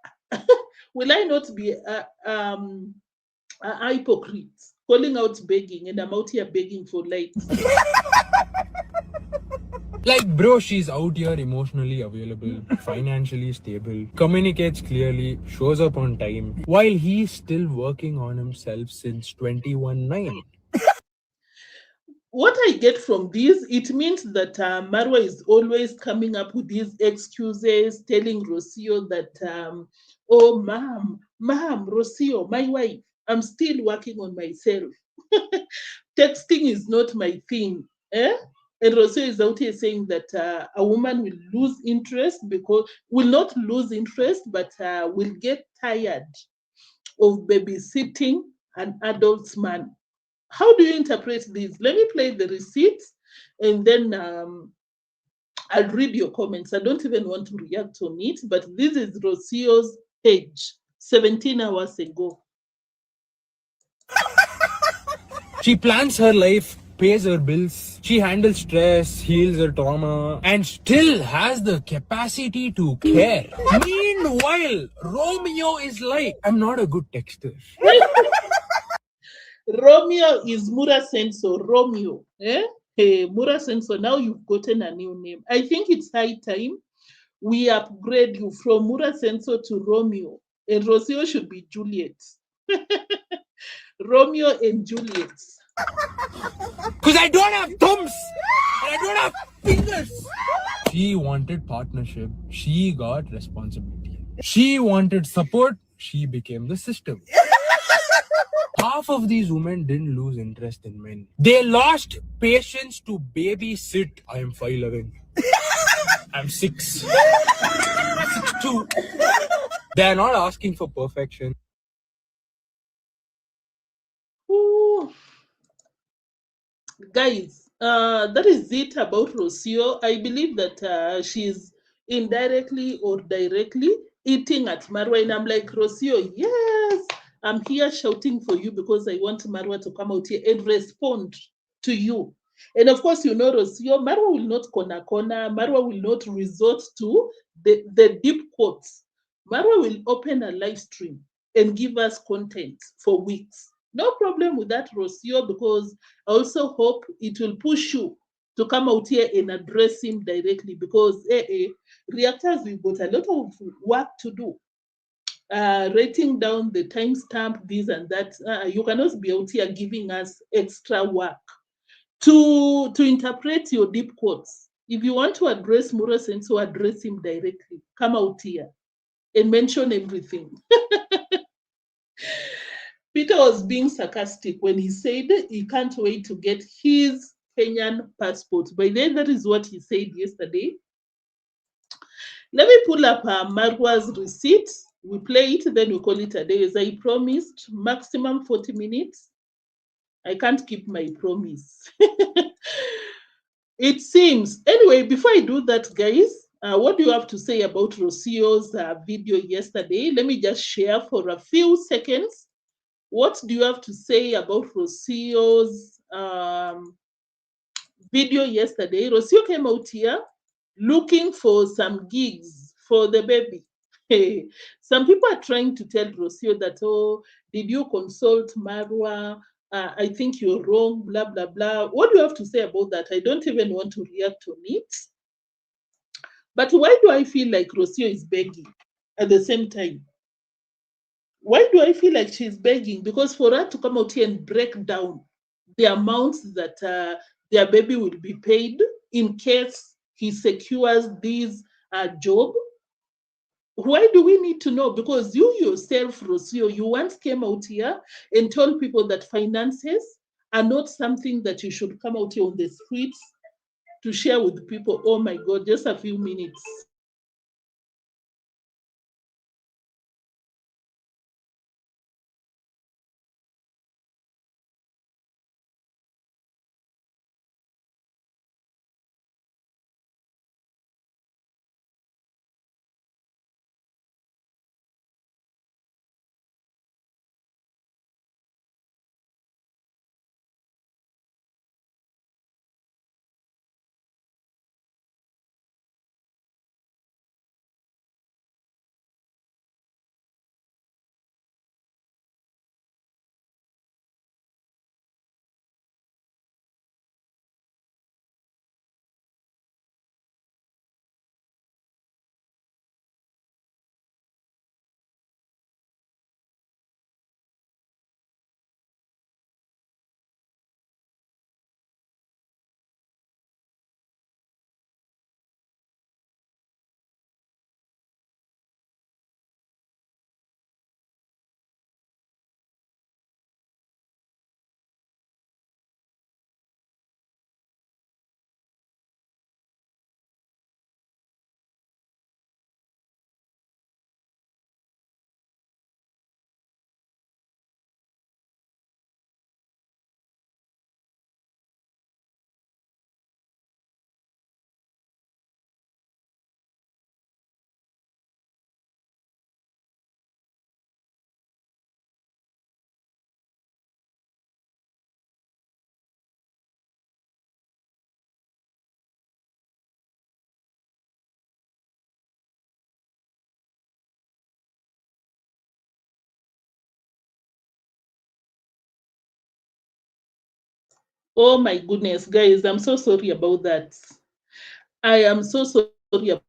hypocrite, calling out begging, and I'm out here begging for likes? Like, bro, she's out here emotionally available, financially stable, communicates clearly, shows up on time, while he's still working on himself since 21-9. What I get from this, it means that Marwa is always coming up with these excuses, telling Rocio that, oh, ma'am, Rocio, my wife, I'm still working on myself. Texting is not my thing. Eh? And Rocio is out here saying that a woman will lose interest will not lose interest, but will get tired of babysitting an adult man. How do you interpret this? Let me play the receipts and then I'll read your comments. I don't even want to react on it, but this is Rocio's page 17 hours ago. She plans her life, pays her bills, she handles stress, heals her trauma, and still has the capacity to care. Meanwhile, Romeo is like, I'm not a good texter. Romeo is Mura Senso, Romeo. Eh? Hey, Mura Senso, now you've gotten a new name. I think it's high time we upgrade you from Mura Senso to Romeo. And Rocio should be Juliet. Romeo and Juliet. Because I don't have thumbs! And I don't have fingers! She wanted partnership. She got responsibility. She wanted support. She became the system. Half of these women didn't lose interest in men. They lost patience to babysit. I am 5'11". I'm 6'2". They're not asking for perfection. Ooh. Guys, that is it about Rocio. I believe that she's indirectly or directly eating at Marwa. And I'm like, Rocio, yes, I'm here shouting for you because I want Marwa to come out here and respond to you. And of course, you know, Rocio, Marwa will not corner. Marwa will not resort to the deep quotes. Marwa will open a live stream and give us content for weeks. No problem with that, Rocio, because I also hope it will push you to come out here and address him directly because reactors, we've got a lot of work to do. Writing down the timestamp, this and that. You cannot be out here giving us extra work to interpret your deep quotes. If you want to address Mura Senso, address him directly. Come out here and mention everything. Peter was being sarcastic when he said he can't wait to get his Kenyan passport. By then, that is what he said yesterday. Let me pull up Marwa's receipt. We play it, then we call it a day. As I promised, maximum 40 minutes. I can't keep my promise. It seems. Anyway, before I do that, guys, what do you have to say about Rocio's video yesterday? Let me just share for a few seconds. What do you have to say about Rocio's video yesterday? Rocio came out here looking for some gigs for the baby. Hey, some people are trying to tell Rocio that, oh, did you consult Marwa? I think you're wrong, blah, blah, blah. What do you have to say about that? I don't even want to react on it. But why do I feel like Rocio is begging at the same time? Why do I feel like she's begging? Because for her to come out here and break down the amounts that their baby will be paid in case he secures this job, why do we need to know? Because you yourself, Rocio, you once came out here and told people that finances are not something that you should come out here on the streets to share with people. Oh my God, just a few minutes. Oh my goodness, guys, I'm so sorry about that. I am so sorry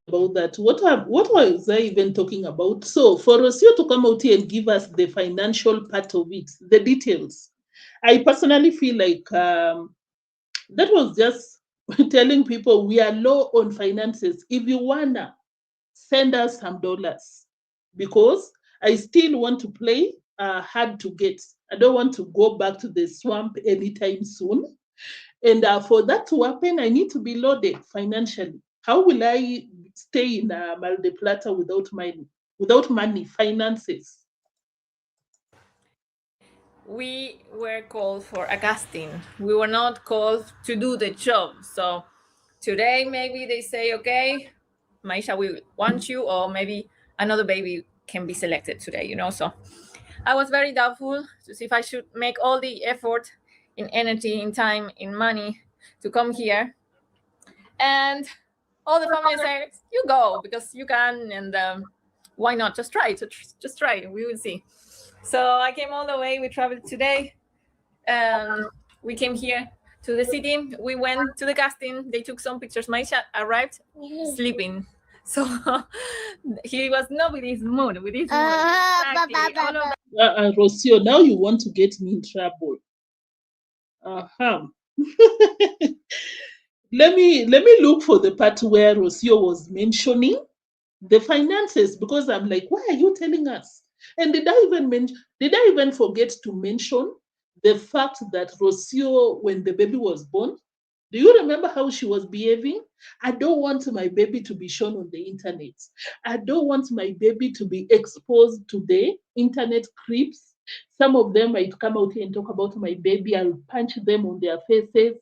about that. What was I even talking about? So for Rocio to come out here and give us the financial part of it, the details, I personally feel like that was just telling people we are low on finances. If you wanna send us some dollars, because I still want to play hard to get. I don't want to go back to the swamp anytime soon. And for that to happen, I need to be loaded financially. How will I stay in Mar del Plata without money, finances? We were called for a casting. We were not called to do the job. So today maybe they say, okay, Maisha, we want you, or maybe another baby can be selected today, you know. So I was very doubtful to see if I should make all the effort in energy, in time, in money to come here. And all the family said, you go because you can, and why not? Just try. Just try. We will see. So I came all the way. We traveled today. We came here to the city. We went to the casting. They took some pictures. Maisha arrived sleeping. So he was not with his mood. Exactly. All of that. Rocio, now you want to get me in trouble. Uh-huh. let me look for the part where Rocio was mentioning the finances, because I'm like, why are you telling us? And did I even forget to mention the fact that Rocio, when the baby was born, do you remember how she was behaving? I don't want my baby to be shown on the internet. I don't want my baby to be exposed to the internet creeps. Some of them might come out here and talk about my baby. I'll punch them on their faces.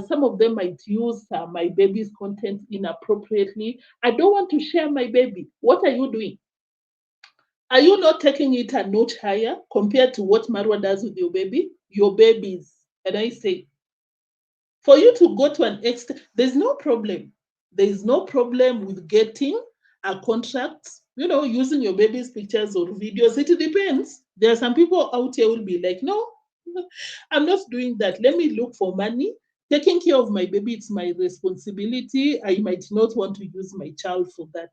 Some of them might use my baby's content inappropriately. I don't want to share my baby. What are you doing? Are you not taking it a notch higher compared to what Marwa does with your baby? Your babies. And I say, for you to go to an extent, there's no problem. There's no problem with getting a contract, using your baby's pictures or videos. It depends. There are some people out here who will be like, no, I'm not doing that. Let me look for money. Taking care of my baby, it's my responsibility. I might not want to use my child for that.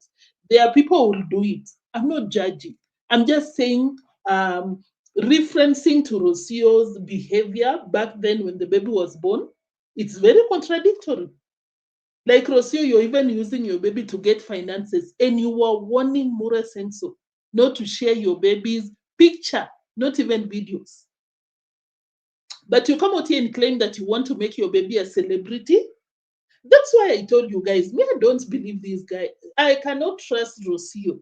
There are people who will do it. I'm not judging. I'm just saying, referencing to Rocio's behavior back then when the baby was born, it's very contradictory. Like Rocio, you're even using your baby to get finances, and you were warning Mure Senso not to share your baby's picture, not even videos. But you come out here and claim that you want to make your baby a celebrity. That's why I told you guys, me, I don't believe this guy. I cannot trust Rocio.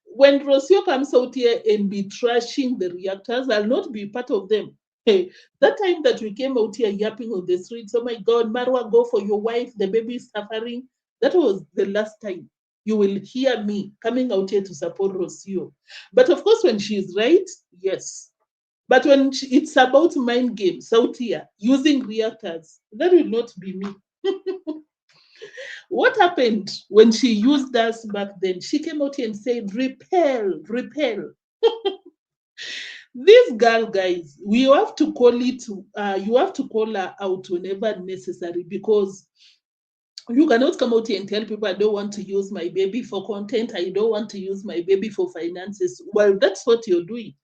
When Rocio comes out here and be trashing the reactors, I'll not be part of them. That time that we came out here yapping on the streets, oh my God, Marwa, go for your wife, the baby is suffering. That was the last time you will hear me coming out here to support Rocio. But of course, when she's right, yes. But when it's about mind games out here, using reactors, that will not be me. What happened when she used us back then? She came out here and said, repel, repel. This girl, guys, we have to call it, you have to call her out whenever necessary, because you cannot come out here and tell people, I don't want to use my baby for content. I don't want to use my baby for finances. Well, that's what you're doing.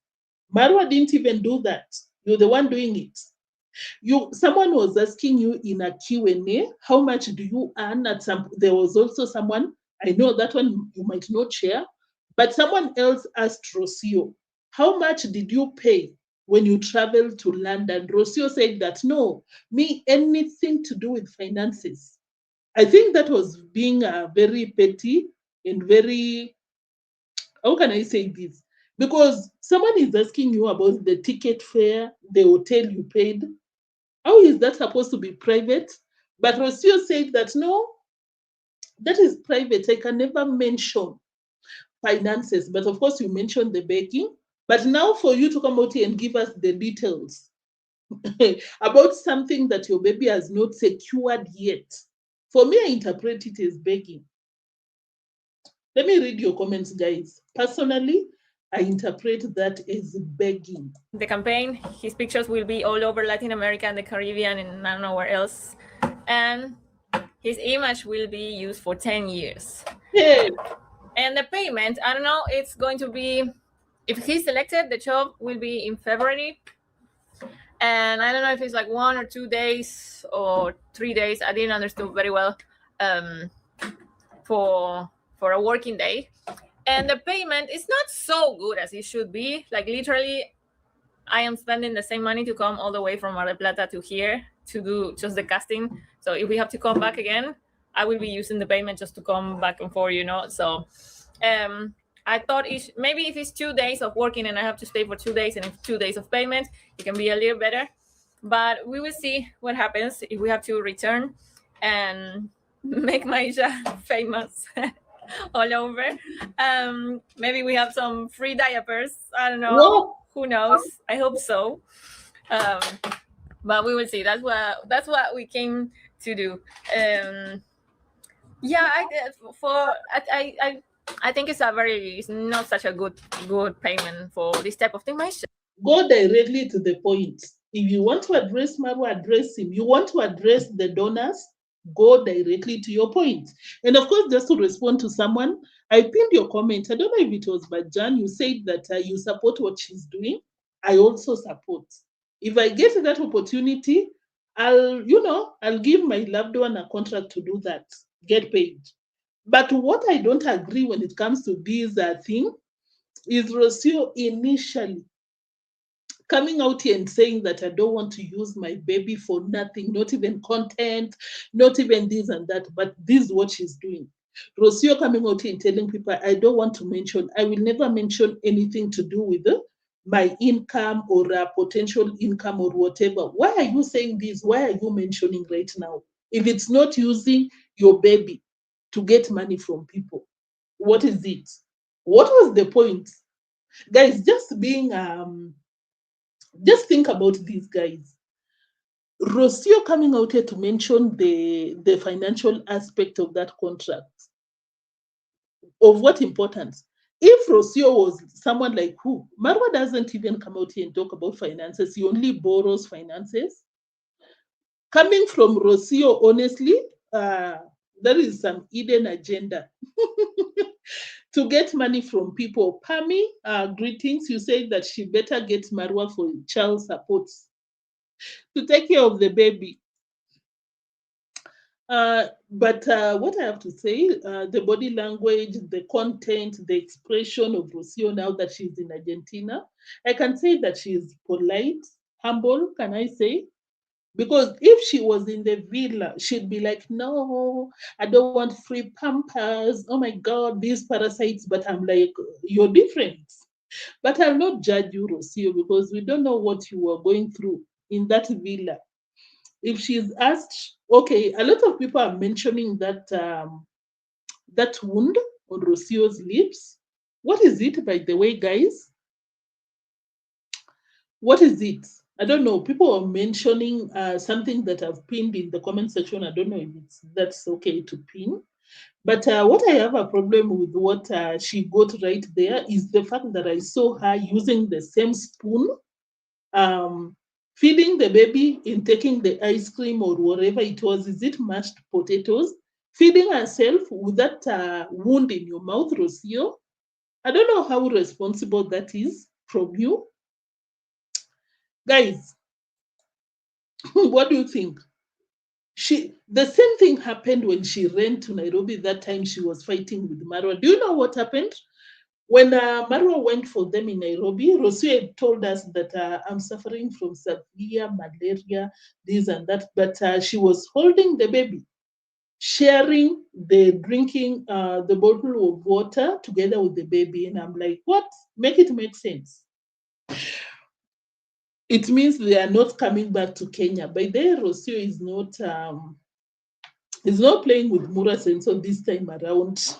Marwa didn't even do that. You're the one doing it. Someone was asking you in a Q&A, how much do you earn at some, there was also someone, I know that one you might not share, but someone else asked Rocio, how much did you pay when you traveled to London? Rocio said that, no, me, anything to do with finances. I think that was being very petty and very, how can I say this? Because someone is asking you about the ticket fare, the hotel you paid. How is that supposed to be private? But Rocio said that, no, that is private. I can never mention finances. But of course, you mentioned the begging. But now for you to come out here and give us the details about something that your baby has not secured yet, for me, I interpret it as begging. Let me read your comments, guys. Personally, I interpret that as begging. The campaign, his pictures will be all over Latin America and the Caribbean and I don't know where else. And his image will be used for 10 years. Hey. And the payment, I don't know, it's going to be, if he's selected, the job will be in February. And I don't know if it's like 1 or 2 days or 3 days. I didn't understand very well for a working day. And the payment is not so good as it should be. Like literally, I am spending the same money to come all the way from Mar del Plata to here to do just the casting. So if we have to come back again, I will be using the payment just to come back and forth, you know. So I thought maybe if it's 2 days of working and I have to stay for 2 days and if 2 days of payment, it can be a little better. But we will see what happens if we have to return and make Maisha famous all over. Maybe we have some free diapers. I don't know. Whoa. Who knows? I hope so. But we will see. That's what we came to do. Yeah, I think it's not such a good payment for this type of thing. Go directly to the point. If you want to address Marwa, address him. You want to address the donors, go directly to your point. And of course, just to respond to someone, I pinned your comment. I don't know if it was, but Jan, you said that you support what she's doing. I also support. If I get that opportunity, I'll give my loved one a contract to do that, get paid. But what I don't agree when it comes to this thing is Rocio initially coming out here and saying that I don't want to use my baby for nothing, not even content, not even this and that, but this is what she's doing. Rocio coming out here and telling people, I don't want to mention, I will never mention anything to do with my income or potential income or whatever. Why are you saying this? Why are you mentioning right now? If it's not using your baby to get money from people, what is it? What was the point? Guys, just think about these guys. Rocio coming out here to mention the financial aspect of that contract. Of what importance? If Rocio was someone like who? Marwa doesn't even come out here and talk about finances. He only borrows finances. Coming from Rocio, honestly, there is some hidden agenda to get money from people. Pami, greetings. You said that she better get Marwa for child support to take care of the baby. But what I have to say, the body language, the content, the expression of Rocio now that she's in Argentina, I can say that she's polite, humble, can I say? Because if she was in the villa, she'd be like, no, I don't want free pampers. Oh my God, these parasites. But I'm like, you're different. But I'll not judge you, Rocio, because we don't know what you were going through in that villa. If she's asked, okay, a lot of people are mentioning that that wound on Rocio's lips. What is it, by the way, guys? What is it? I don't know. People are mentioning something that I've pinned in the comment section. I don't know if that's okay to pin. But what I have a problem with what she got right there is the fact that I saw her using the same spoon, feeding the baby and taking the ice cream or whatever it was. Is it mashed potatoes? Feeding herself with that wound in your mouth, Rocio. I don't know how responsible that is from you. Guys, what do you think? The same thing happened when she ran to Nairobi that time she was fighting with Marwa. Do you know what happened? When Marwa went for them in Nairobi, Rocio told us that I'm suffering from severe malaria, this and that, but she was holding the baby, sharing drinking the bottle of water together with the baby. And I'm like, what? Make it make sense. It means they are not coming back to Kenya. By the way, Rocio is not playing with Mura Senso this time around.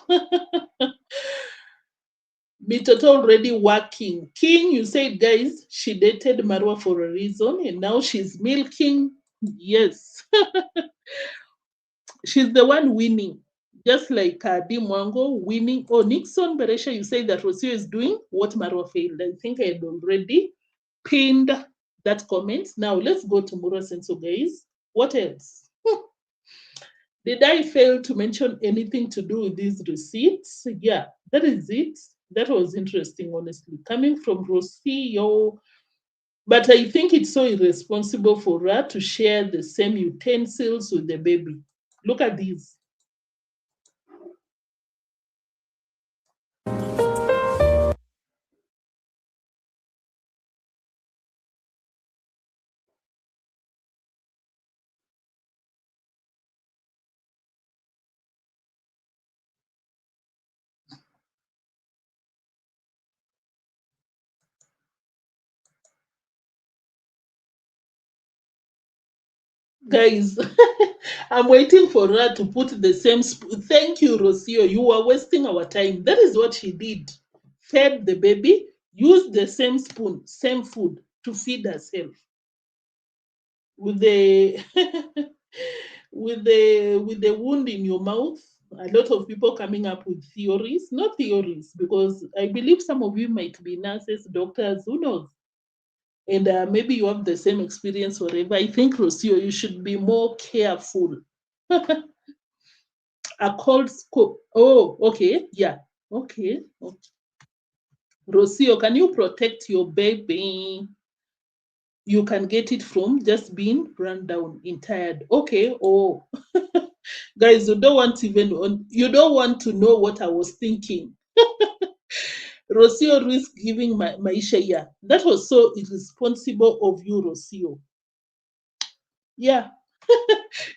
Mitoto already working. King, you said, guys, she dated Marwa for a reason, and now she's milking. Yes. She's the one winning. Just like Deemwango winning. Oh, Nixon Beresha, you say that Rocio is doing what Marwa failed. I think I had already pinned that comment. Now let's go to Mura Senso, guys. What else? Did I fail to mention anything to do with these receipts? Yeah, that is it. That was interesting, honestly. Coming from Rocio, but I think it's so irresponsible for her to share the same utensils with the baby. Look at these. Guys, I'm waiting for her to put the same spoon. Thank you, Rocio. You are wasting our time. That is what she did. Fed the baby, used the same spoon, same food to feed herself. With the with the wound in your mouth, a lot of people coming up with theories, not theories, because I believe some of you might be nurses, doctors, who knows? And maybe you have the same experience, whatever. I think, Rocio, you should be more careful. A cold scope. Oh, okay. Yeah. Okay. Rocio, can you protect your baby? You can get it from just being run down in tired. Okay. Oh, guys, you don't want to know what I was thinking. Rocio risk giving maisha. Yeah, that was so irresponsible of you, Rocio. Yeah.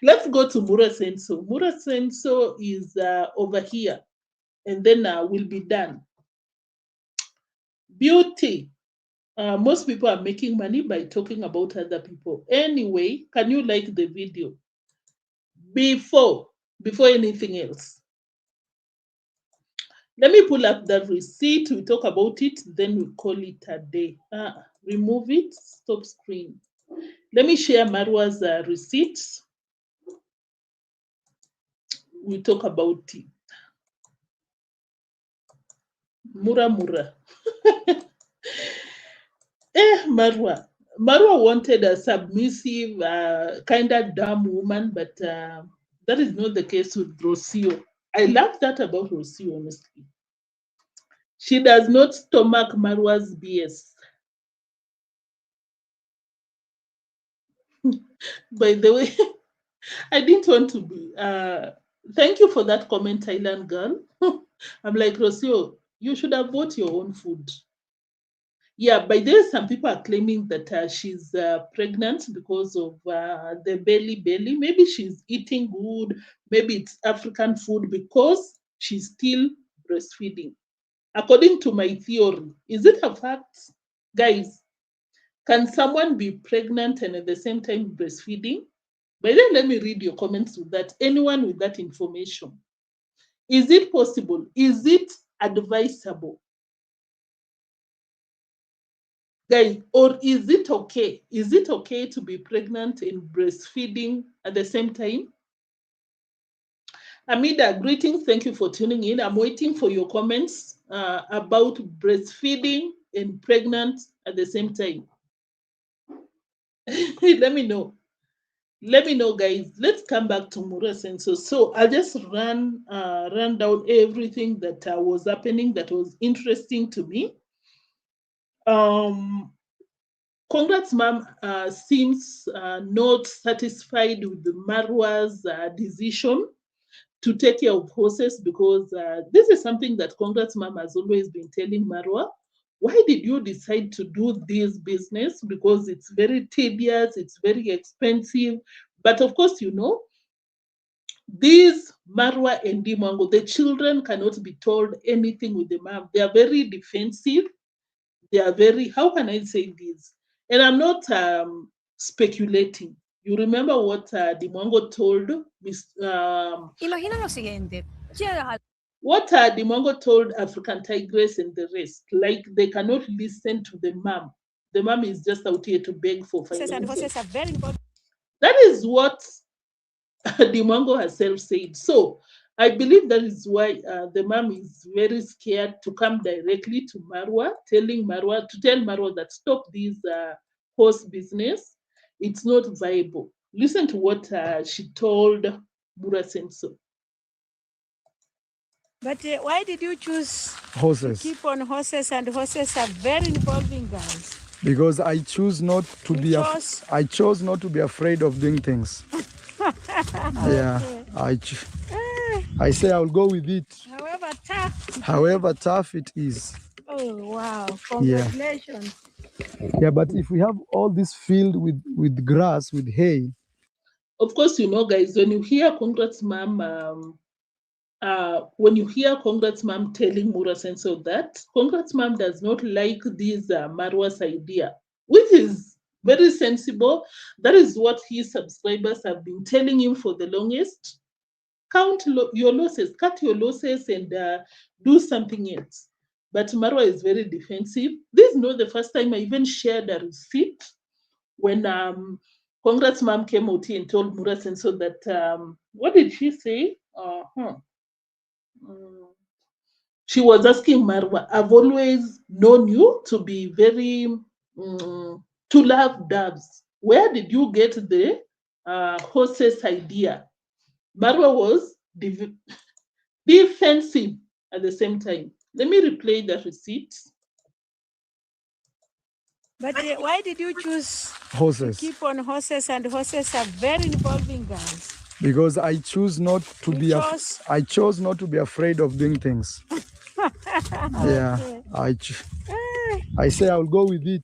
Let's go to Mura Senso. Mura Senso is over here, and then we'll be done. Beauty. Most people are making money by talking about other people. Anyway, can you like the video? Before anything else, let me pull up that receipt. We talk about it, then we call it a day. Remove it, stop screen. Let me share Marwa's receipts. We talk about it. Mura. Marwa. Marwa wanted a submissive, kind of dumb woman, but that is not the case with Rocio. I love that about Rocio, honestly. She does not stomach Marwa's BS. By the way, I didn't want to be. Thank you for that comment, Thailand girl. I'm like, Rocio, you should have bought your own food. Yeah, by the way, some people are claiming that she's pregnant because of the belly. Maybe she's eating good. Maybe it's African food because she's still breastfeeding. According to my theory, is it a fact? Guys, can someone be pregnant and at the same time breastfeeding? By then, let me read your comments with that. Anyone with that information. Is it possible? Is it advisable? Guys, or is it okay? Is it okay to be pregnant and breastfeeding at the same time? Amida, greetings. Thank you for tuning in. I'm waiting for your comments about breastfeeding and pregnant at the same time. Let me know. Let me know, guys. Let's come back to Mura Senso. So I'll just run down everything that was happening that was interesting to me. Congratsmum seems not satisfied with the Marwa'S decision to take care of horses because this is something that Congratsmum has always been telling Marwa. Why did you decide to do this business? Because it's very tedious, it's very expensive. But of course, you know, these Marwa and Deemwango, the children cannot be told anything with the mom. They are very defensive. They are very, how can I say this? And I'm not speculating. You remember what Deemwango told Imagina lo siguiente. what Deemwango told Africantigress and the rest, like they cannot listen to the mom. The mom is just out here to beg for finances. That is what Deemwango herself said. So I believe that is why the mom is very scared to come directly to Marwa, tell Marwa that stop this horse business. It's not viable. Listen to what she told Bura Senso. But why did you choose Horses. to keep on horses? And horses are very involving, guys. Because I choose not to be I chose not to be afraid of doing things. Yeah, I say I'll go with it. However tough it is. Oh wow! Congratulations. Yeah, but if we have all this field with grass, with hay. Of course, you know, guys, when you hear congratsmum, when you hear congratsmum telling Mura Senso that, congratsmum does not like this Marwa's idea, which is very sensible. That is what his subscribers have been telling him for the longest. Count your losses, cut your losses, and do something else. But Marwa is very defensive. This is not the first time I even shared a receipt when congratsmum came out here and told Mura Senso that, what did she say? She was asking Marwa, I've always known you to be very, to love doves. Where did you get the horses idea? Marwa was defensive at the same time. Let me replay the receipt. But why did you choose Horses. to keep on horses? And horses are very involving, guys. Because I choose not to be I chose not to be afraid of doing things. Yeah, I say I'll go with it.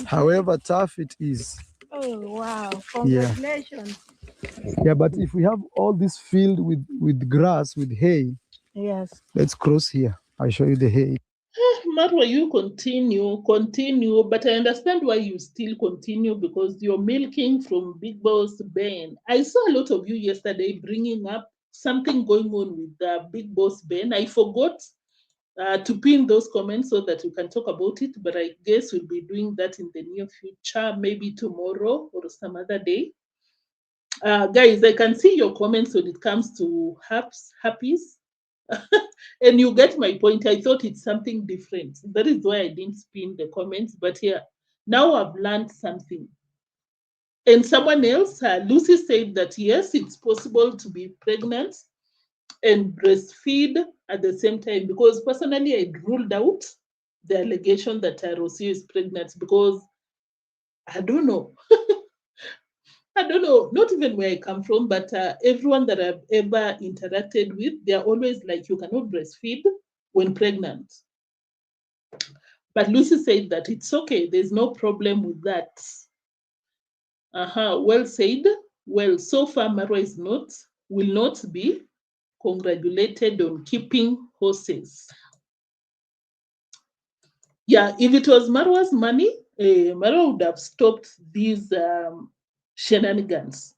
However tough it is. Oh wow! Congratulations. Yeah, but if we have all this field with grass, with hay. Yes. Let's cross here. I'll show you the hay. Marwa, you continue, but I understand why you still continue, because you're milking from Big Boss Ben. I saw a lot of you yesterday bringing up something going on with Big Boss Ben. I forgot to pin those comments so that we can talk about it, but I guess we'll be doing that in the near future, maybe tomorrow or some other day. Guys, I can see your comments when it comes to Happies. And you get my point. I thought it's something different. That is why I didn't spin the comments. But here, now I've learned something. And someone else, Lucy, said that yes, it's possible to be pregnant and breastfeed at the same time. Because personally, I ruled out the allegation that Rocio is pregnant, because I don't know. I don't know, not even where I come from, but everyone that I've ever interacted with, they're always like, you cannot breastfeed when pregnant. But Lucy said that it's okay. There's no problem with that. Well said. Well, so far, Marwa will not be congratulated on keeping horses. Yeah, if it was Marwa's money, Marwa would have stopped these shenanigans.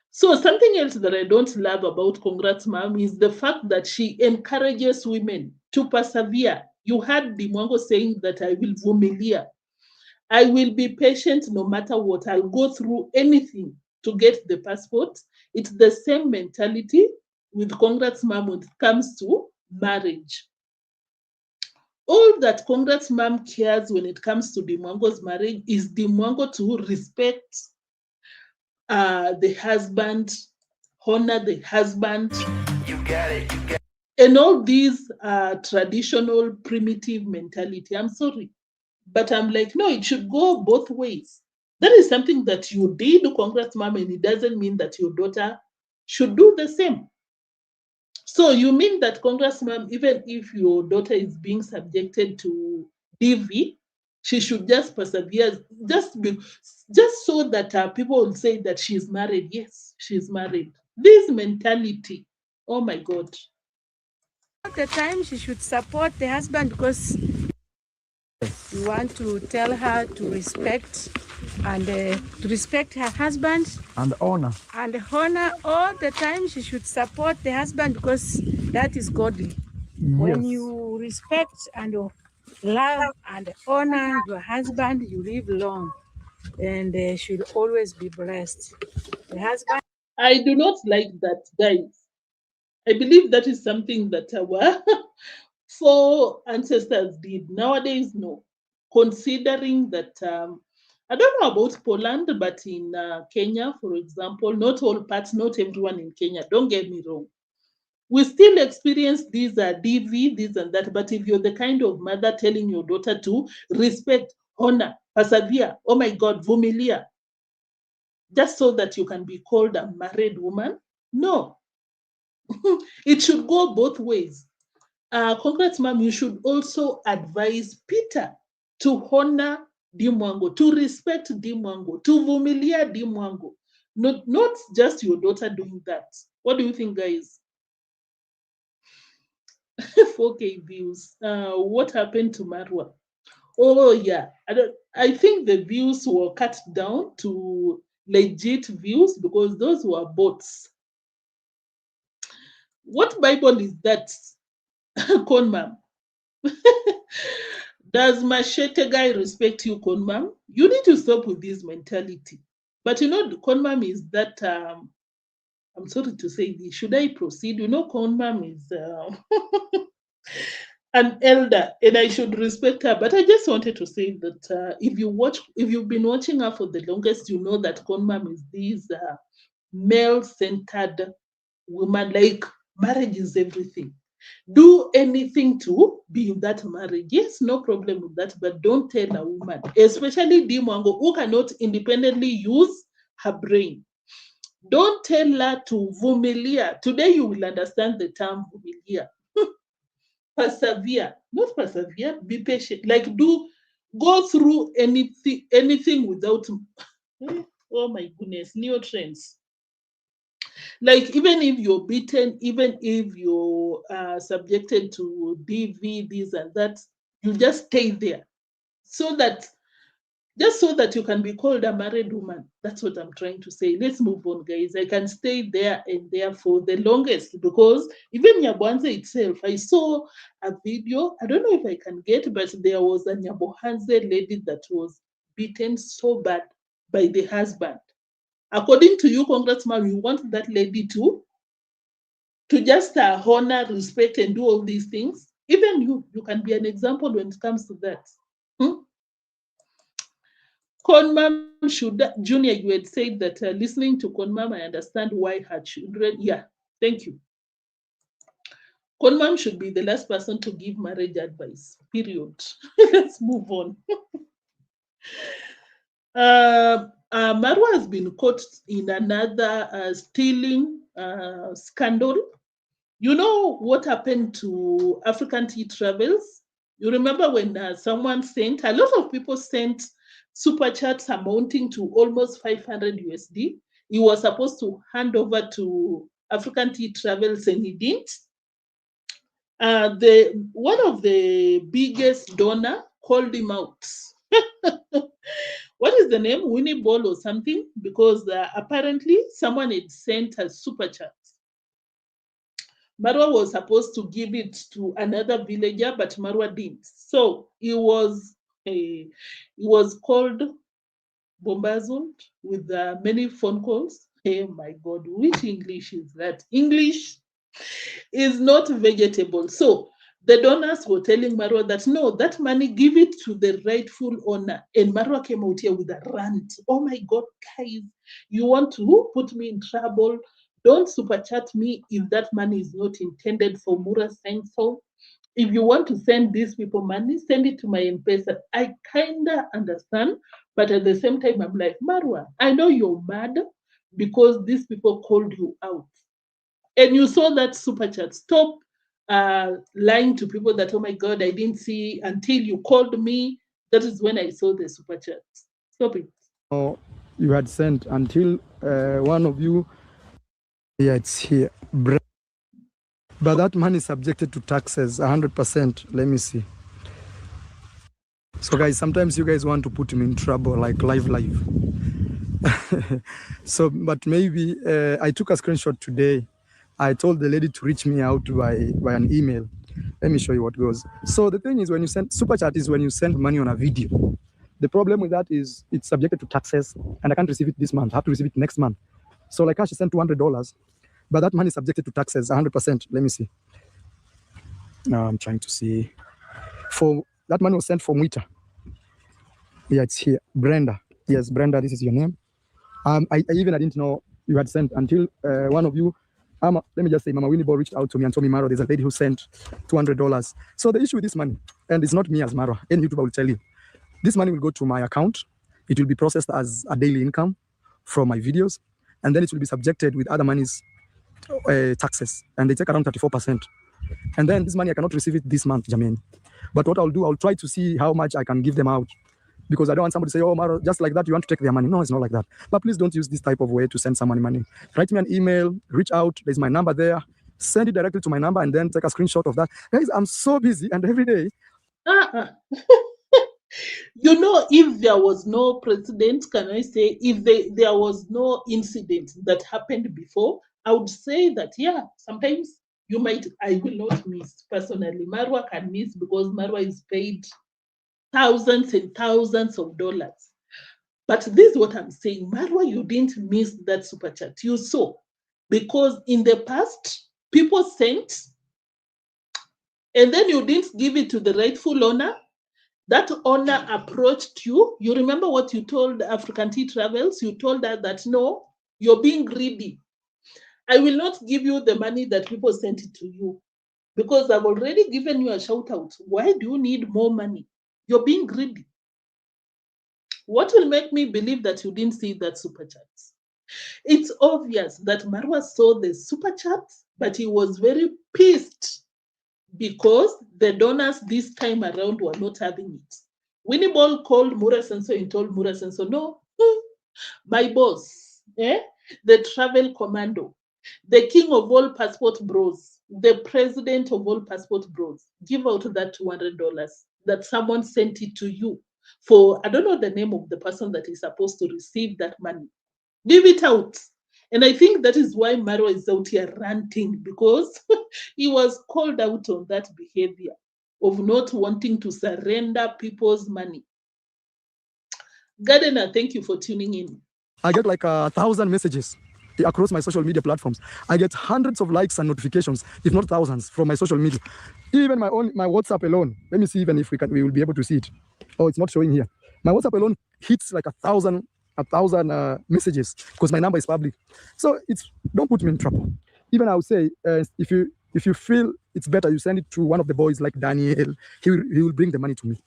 So something else that I don't love about congratsmum is the fact that she encourages women to persevere. You heard Deemwango saying that I will vumilia. I will be patient no matter what. I'll go through anything to get the passport. It's the same mentality with congratsmum when it comes to marriage. All that congratsmum cares when it comes to Deemwango's marriage is Deemwango to respect the husband, honor the husband. You get it. And all these traditional primitive mentality. I'm sorry, but I'm like, no, it should go both ways. That is something that you did, congratsmum, and it doesn't mean that your daughter should do the same. So you mean that congratsmum, even if your daughter is being subjected to DV, she should just persevere, just so that people will say that she's married. Yes, she's married. This mentality, oh my God. At the time, she should support the husband, because you want to tell her to respect her husband and honor. And honor all the time. She should support the husband, because that is godly. Yes. When you respect and love and honor your husband, you live long, and should always be blessed. The husband. I do not like that, guys. I believe that is something that our four ancestors did. Nowadays, no. Considering that, I don't know about Poland, but in Kenya, for example, not all parts, not everyone in Kenya, don't get me wrong. We still experience these DV, this and that, but if you're the kind of mother telling your daughter to respect, honor, persevere, oh my God, vumilia, just so that you can be called a married woman, no. It should go both ways. Congratsmum, you should also advise Peter to honor deemwango, to respect deemwango, to vumilia deemwango. Not just your daughter doing that. What do you think, guys? 4K views. What happened to Marwa? Oh yeah, I think the views were cut down to legit views because those were bots. What Bible is that, Conmam? Does Machete guy respect you, Conmam? You need to stop with this mentality. But you know, Conmam is that, I'm sorry to say this, should I proceed? You know, Conmam is an elder and I should respect her. But I just wanted to say that if you've been watching her for the longest, you know that Conmam is this male-centered woman, like marriage is everything. Do anything to be in that marriage. Yes, no problem with that, but don't tell a woman, especially deemwango, who cannot independently use her brain. Don't tell her to vumilia. Today you will understand the term vumilia. Persevere, not persevere, be patient. Like go through anything without, oh my goodness, neotrends. Like even if you're beaten, even if you're subjected to DV, this and that, you just stay there, just so that you can be called a married woman. That's what I'm trying to say. Let's move on, guys. I can stay there and there for the longest because even Nyabohanse itself, I saw a video. I don't know if I can get, but there was a Nyabohanse lady that was beaten so bad by the husband. According to you, Congratsmum, you want that lady to just honor, respect, and do all these things? Even you can be an example when it comes to that. Conmam Junior, you had said that listening to Conmam, I understand why her children. Yeah, thank you. Conmam should be the last person to give marriage advice, period. Let's move on. Marwa has been caught in another stealing scandal. You know what happened to African Tea Travels? You remember when someone sent, a lot of people sent super chats amounting to almost 500 USD. He was supposed to hand over to African Tea Travels and he didn't. One of the biggest donor called him out. What is the name? Winnie Ball or something? Because apparently someone had sent a super chat. Marwa was supposed to give it to another villager, but Marwa didn't. So he was called bombarded with many phone calls. Oh my God, which English is that? English is not vegetable. So the donors were telling Marwa that no, that money, give it to the rightful owner. And Marwa came out here with a rant. Oh my God, guys, you want to put me in trouble? Don't super chat me if that money is not intended for Mura Science. If you want to send these people money, send it to my M-Pesa. I kind of understand, but at the same time, I'm like, Marwa, I know you're mad because these people called you out. And you saw that super chat. Stop lying to people that, oh my God, I didn't see until you called me. That is when I saw the super chat. Stop it. Oh, you had sent until one of you, yeah, it's here. But that money is subjected to taxes 100%. Let me see. So guys, sometimes you guys want to put me in trouble, like live. So, but maybe I took a screenshot today. I told the lady to reach me out by an email. Let me show you what goes. So the thing is, when you send super chat is when you send money on a video. The problem with that is it's subjected to taxes, and I can't receive it this month. I have to receive it next month. So like, she sent $200. but that money is subjected to taxes 100%. Let me see. Now I'm trying to see. For that money was sent from Mwita. Yeah, it's here. Brenda. Yes, Brenda, this is your name. I didn't know you had sent until one of you, let me just say, Mama Winnie Ball reached out to me and told me, Marwa, there's a lady who sent $200. So the issue with this money, and it's not me as Marwa, any YouTuber will tell you, this money will go to my account. It will be processed as a daily income from my videos, and then it will be subjected with other monies, taxes, and they take around 34%. And then this money, I cannot receive it this month, Jermaine. But what I'll do, I'll try to see how much I can give them out, because I don't want somebody to say, oh, Maro, just like that, you want to take their money. No, it's not like that. But please don't use this type of way to send someone money. Write me an email, reach out, there's my number there, send it directly to my number, and then take a screenshot of that. Guys, I'm so busy, and every day. You know, if there was no president, can I say, if there was no incident that happened before, I would say that, yeah, sometimes I will not miss personally. Marwa can miss because Marwa is paid thousands and thousands of dollars. But this is what I'm saying. Marwa, you didn't miss that super chat. You saw. Because in the past, people sent, and then you didn't give it to the rightful owner. That owner approached you. You remember what you told African Travels? You told her that, no, you're being greedy. I will not give you the money that people sent it to you because I've already given you a shout out. Why do you need more money? You're being greedy. What will make me believe that you didn't see that super chat? It's obvious that Marwa saw the super chat, but he was very pissed because the donors this time around were not having it. Winnie Ball called Mura Senso and told Mura Senso, no, my boss, the travel commando, the king of all passport bros, the president of all passport bros, give out that $200 that someone sent it to you for, I don't know the name of the person that is supposed to receive that money. Give it out. And I think that is why Marwa is out here ranting, because he was called out on that behavior of not wanting to surrender people's money. Gardener, thank you for tuning in. I get like 1,000 messages across my social media platforms. I get hundreds of likes and notifications, if not thousands, from my social media. Even my WhatsApp alone. Let me see even if we will be able to see it. Oh, it's not showing here. My WhatsApp alone hits like 1,000 messages because my number is public. So don't put me in trouble. Even I would say, if you feel it's better, you send it to one of the boys like Daniel. He will bring the money to me.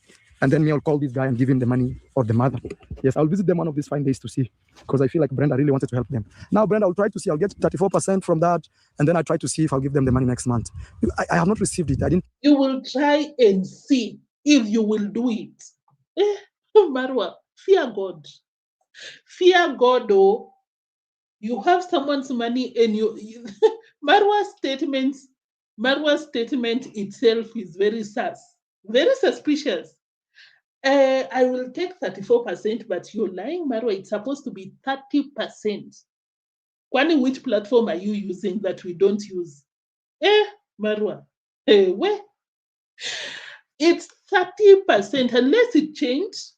And then I'll call this guy and give him the money, or the mother. Yes, I'll visit them one of these fine days to see, because I feel like Brenda really wanted to help them. Now, Brenda, I'll try to see. I'll get 34% from that, and then I'll try to see if I'll give them the money next month. I have not received it. I didn't. You will try and see if you will do it. Marwa, fear God. Fear God, oh. You have someone's money and Marwa's statement itself is very very suspicious. I will take 34%, but you're lying, Marwa. It's supposed to be 30%. Kwani, which platform are you using that we don't use? Marwa. Where? It's 30%, unless it changed.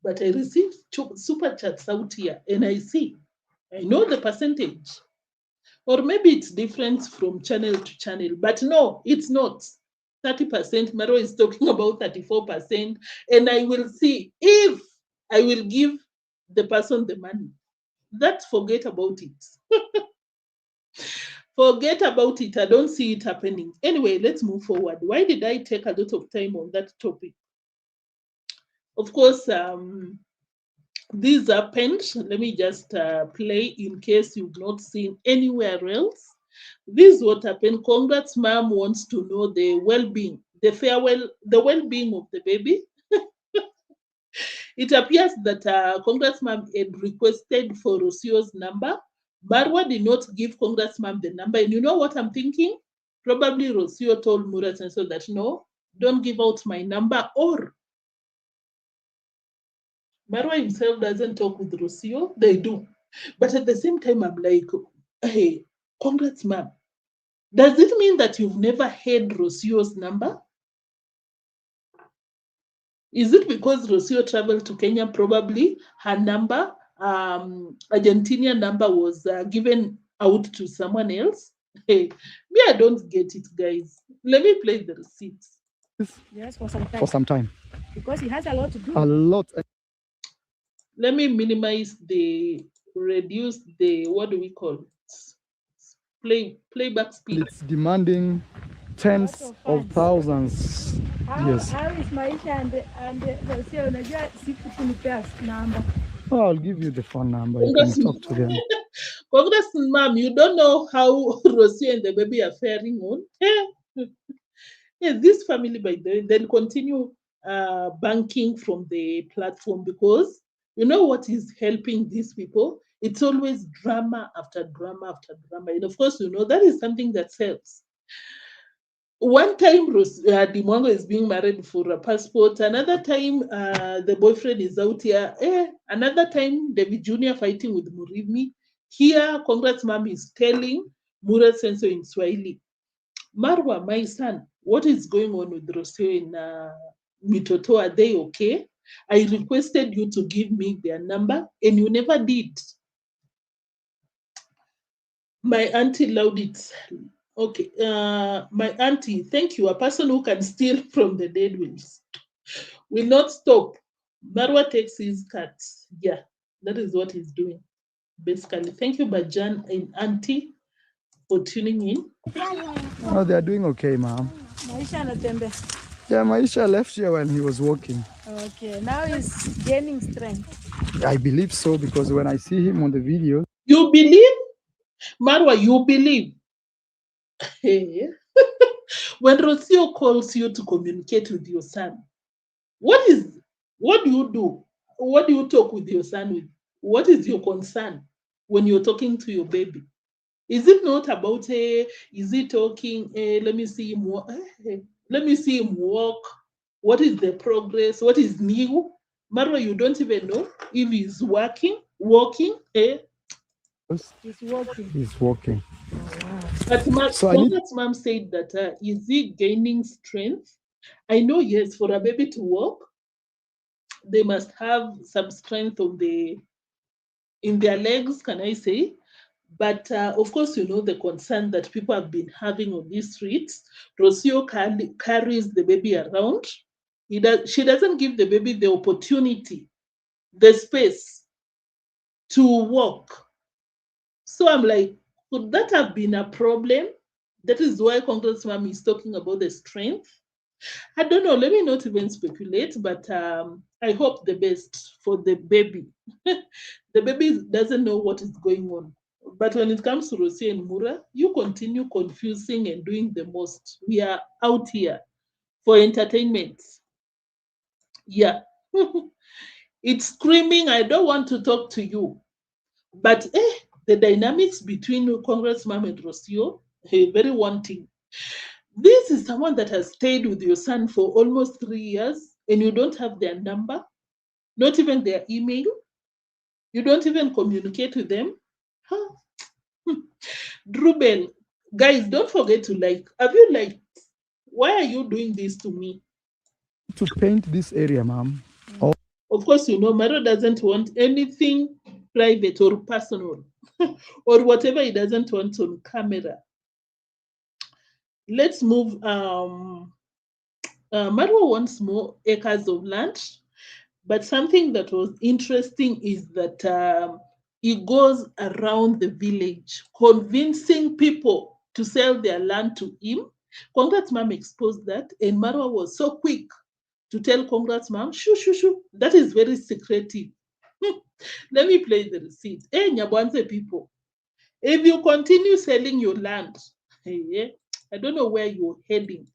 But I received super chats out here, and I know the percentage. Or maybe it's different from channel to channel, but no, it's not. 30%, Maro is talking about 34%, and I will see if I will give the person the money. Forget about it. Forget about it. I don't see it happening. Anyway, let's move forward. Why did I take a lot of time on that topic? Of course, this happened. Let me just play in case you've not seen anywhere else. This is what happened. Congratsmum wants to know the well-being, the well-being of the baby. It appears that Congratsmum had requested for Rocio's number. Marwa did not give Congratsmum the number. And you know what I'm thinking? Probably Rocio told Murat and so that, no, don't give out my number, or Marwa himself doesn't talk with Rocio. They do. But at the same time, I'm like, hey, Congratsmum, does it mean that you've never had Rocio's number? Is it because Rocio traveled to Kenya? Probably her number, Argentinian number, was given out to someone else. Hey, me, I don't get it, guys. Let me play the receipts. Yes, for some time. For some time. Because he has a lot to do. A lot. Let me minimize reduce the, what do we call it? Playback speed. It's demanding tens of thousands. Yes. How is Maisha and Rocio? Unajua siku kunipea number. Oh, I'll give you the phone number. You can talk to them. Congressmum, you don't know how Rocio and the baby are faring on. Yes, this family, by the way, they'll continue banking from the platform, because you know what is helping these people? It's always drama after drama after drama. And of course, you know, that is something that sells. One time, Deemwango is being married for a passport. Another time, the boyfriend is out here. Another time, davyjnr fighting with Murimi. Here, congratsmum is telling Mura Senso in Swahili. Marwa, my son, what is going on with Rocio in Mitoto? Are they okay? I requested you to give me their number, and you never did. My auntie loved it. Okay, my auntie, thank you. A person who can steal from the dead will not stop. Marwa takes his cuts. Yeah, that is what he's doing, basically. Thank you, Bajan and auntie, for tuning in. Oh, they're doing okay, ma'am. Maisha anatembea. Yeah, Maisha left here when he was walking. Okay, now he's gaining strength. I believe so, because when I see him on the video. You believe? Marwa, you believe? Hey. When Rocio calls you to communicate with your son, what do you do? What do you talk with your son with? What is your concern when you're talking to your baby? Is it not about, is he talking, let me see him walk, let me see him walk, what is the progress, what is new? Marwa, you don't even know if he's walking, He's walking. He's walking. But mom said that, is he gaining strength? I know, yes, for a baby to walk, they must have some strength in their legs, can I say? But of course, you know, the concern that people have been having on these streets. Rocio carries the baby around. She doesn't give the baby the opportunity, the space to walk. So I'm like, could that have been a problem? That is why congratsmum is talking about the strength. I don't know. Let me not even speculate, but I hope the best for the baby. The baby doesn't know what is going on. But when it comes to Rocio and Mura, you continue confusing and doing the most. We are out here for entertainment. Yeah. It's screaming, I don't want to talk to you. But the dynamics between congratsmum and Rocio, very wanting. This is someone that has stayed with your son for almost 3 years, and you don't have their number, not even their email. You don't even communicate with them. Huh? Drubel, guys, don't forget to like. Have you liked? Why are you doing this to me? To paint this area, ma'am. Oh. Of course, you know, Maro doesn't want anything private or personal or whatever he doesn't want on camera. Let's move. Marwa wants more acres of land, but something that was interesting is that he goes around the village convincing people to sell their land to him. Congratsmum exposed that, and Marwa was so quick to tell congratsmum, shoo, that is very secretive. Let me play the receipt. Hey, Nyabohanse people, if you continue selling your land, I don't know where you're heading.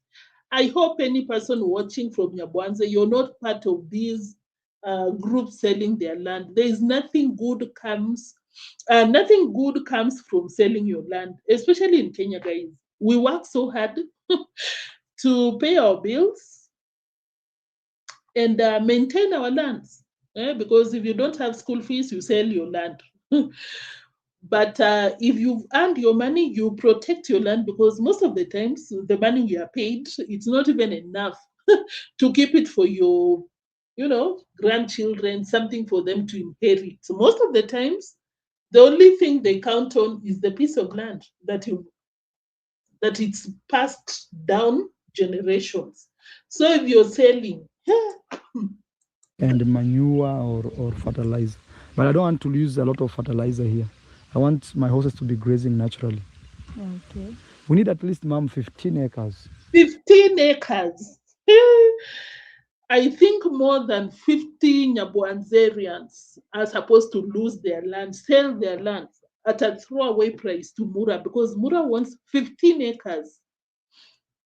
I hope any person watching from Nyabohanse, you're not part of these groups selling their land. There is nothing good comes from selling your land, especially in Kenya, guys. We work so hard to pay our bills and maintain our lands. Because if you don't have school fees, you sell your land. But if you've earned your money, you protect your land, because most of the times the money we are paid, it's not even enough to keep it for your, grandchildren, something for them to inherit. So most of the times, The only thing they count on is the piece of land that it's passed down generations. So if you're selling and manure or fertilizer, but I don't want to use a lot of fertilizer here. I want my horses to be grazing naturally. Okay. We need at least, ma'am, 15 acres. 15 acres. I think more than 50 Nyabohanserians are supposed to lose their land, sell their land at a throwaway price to Mura, because Mura wants 15 acres.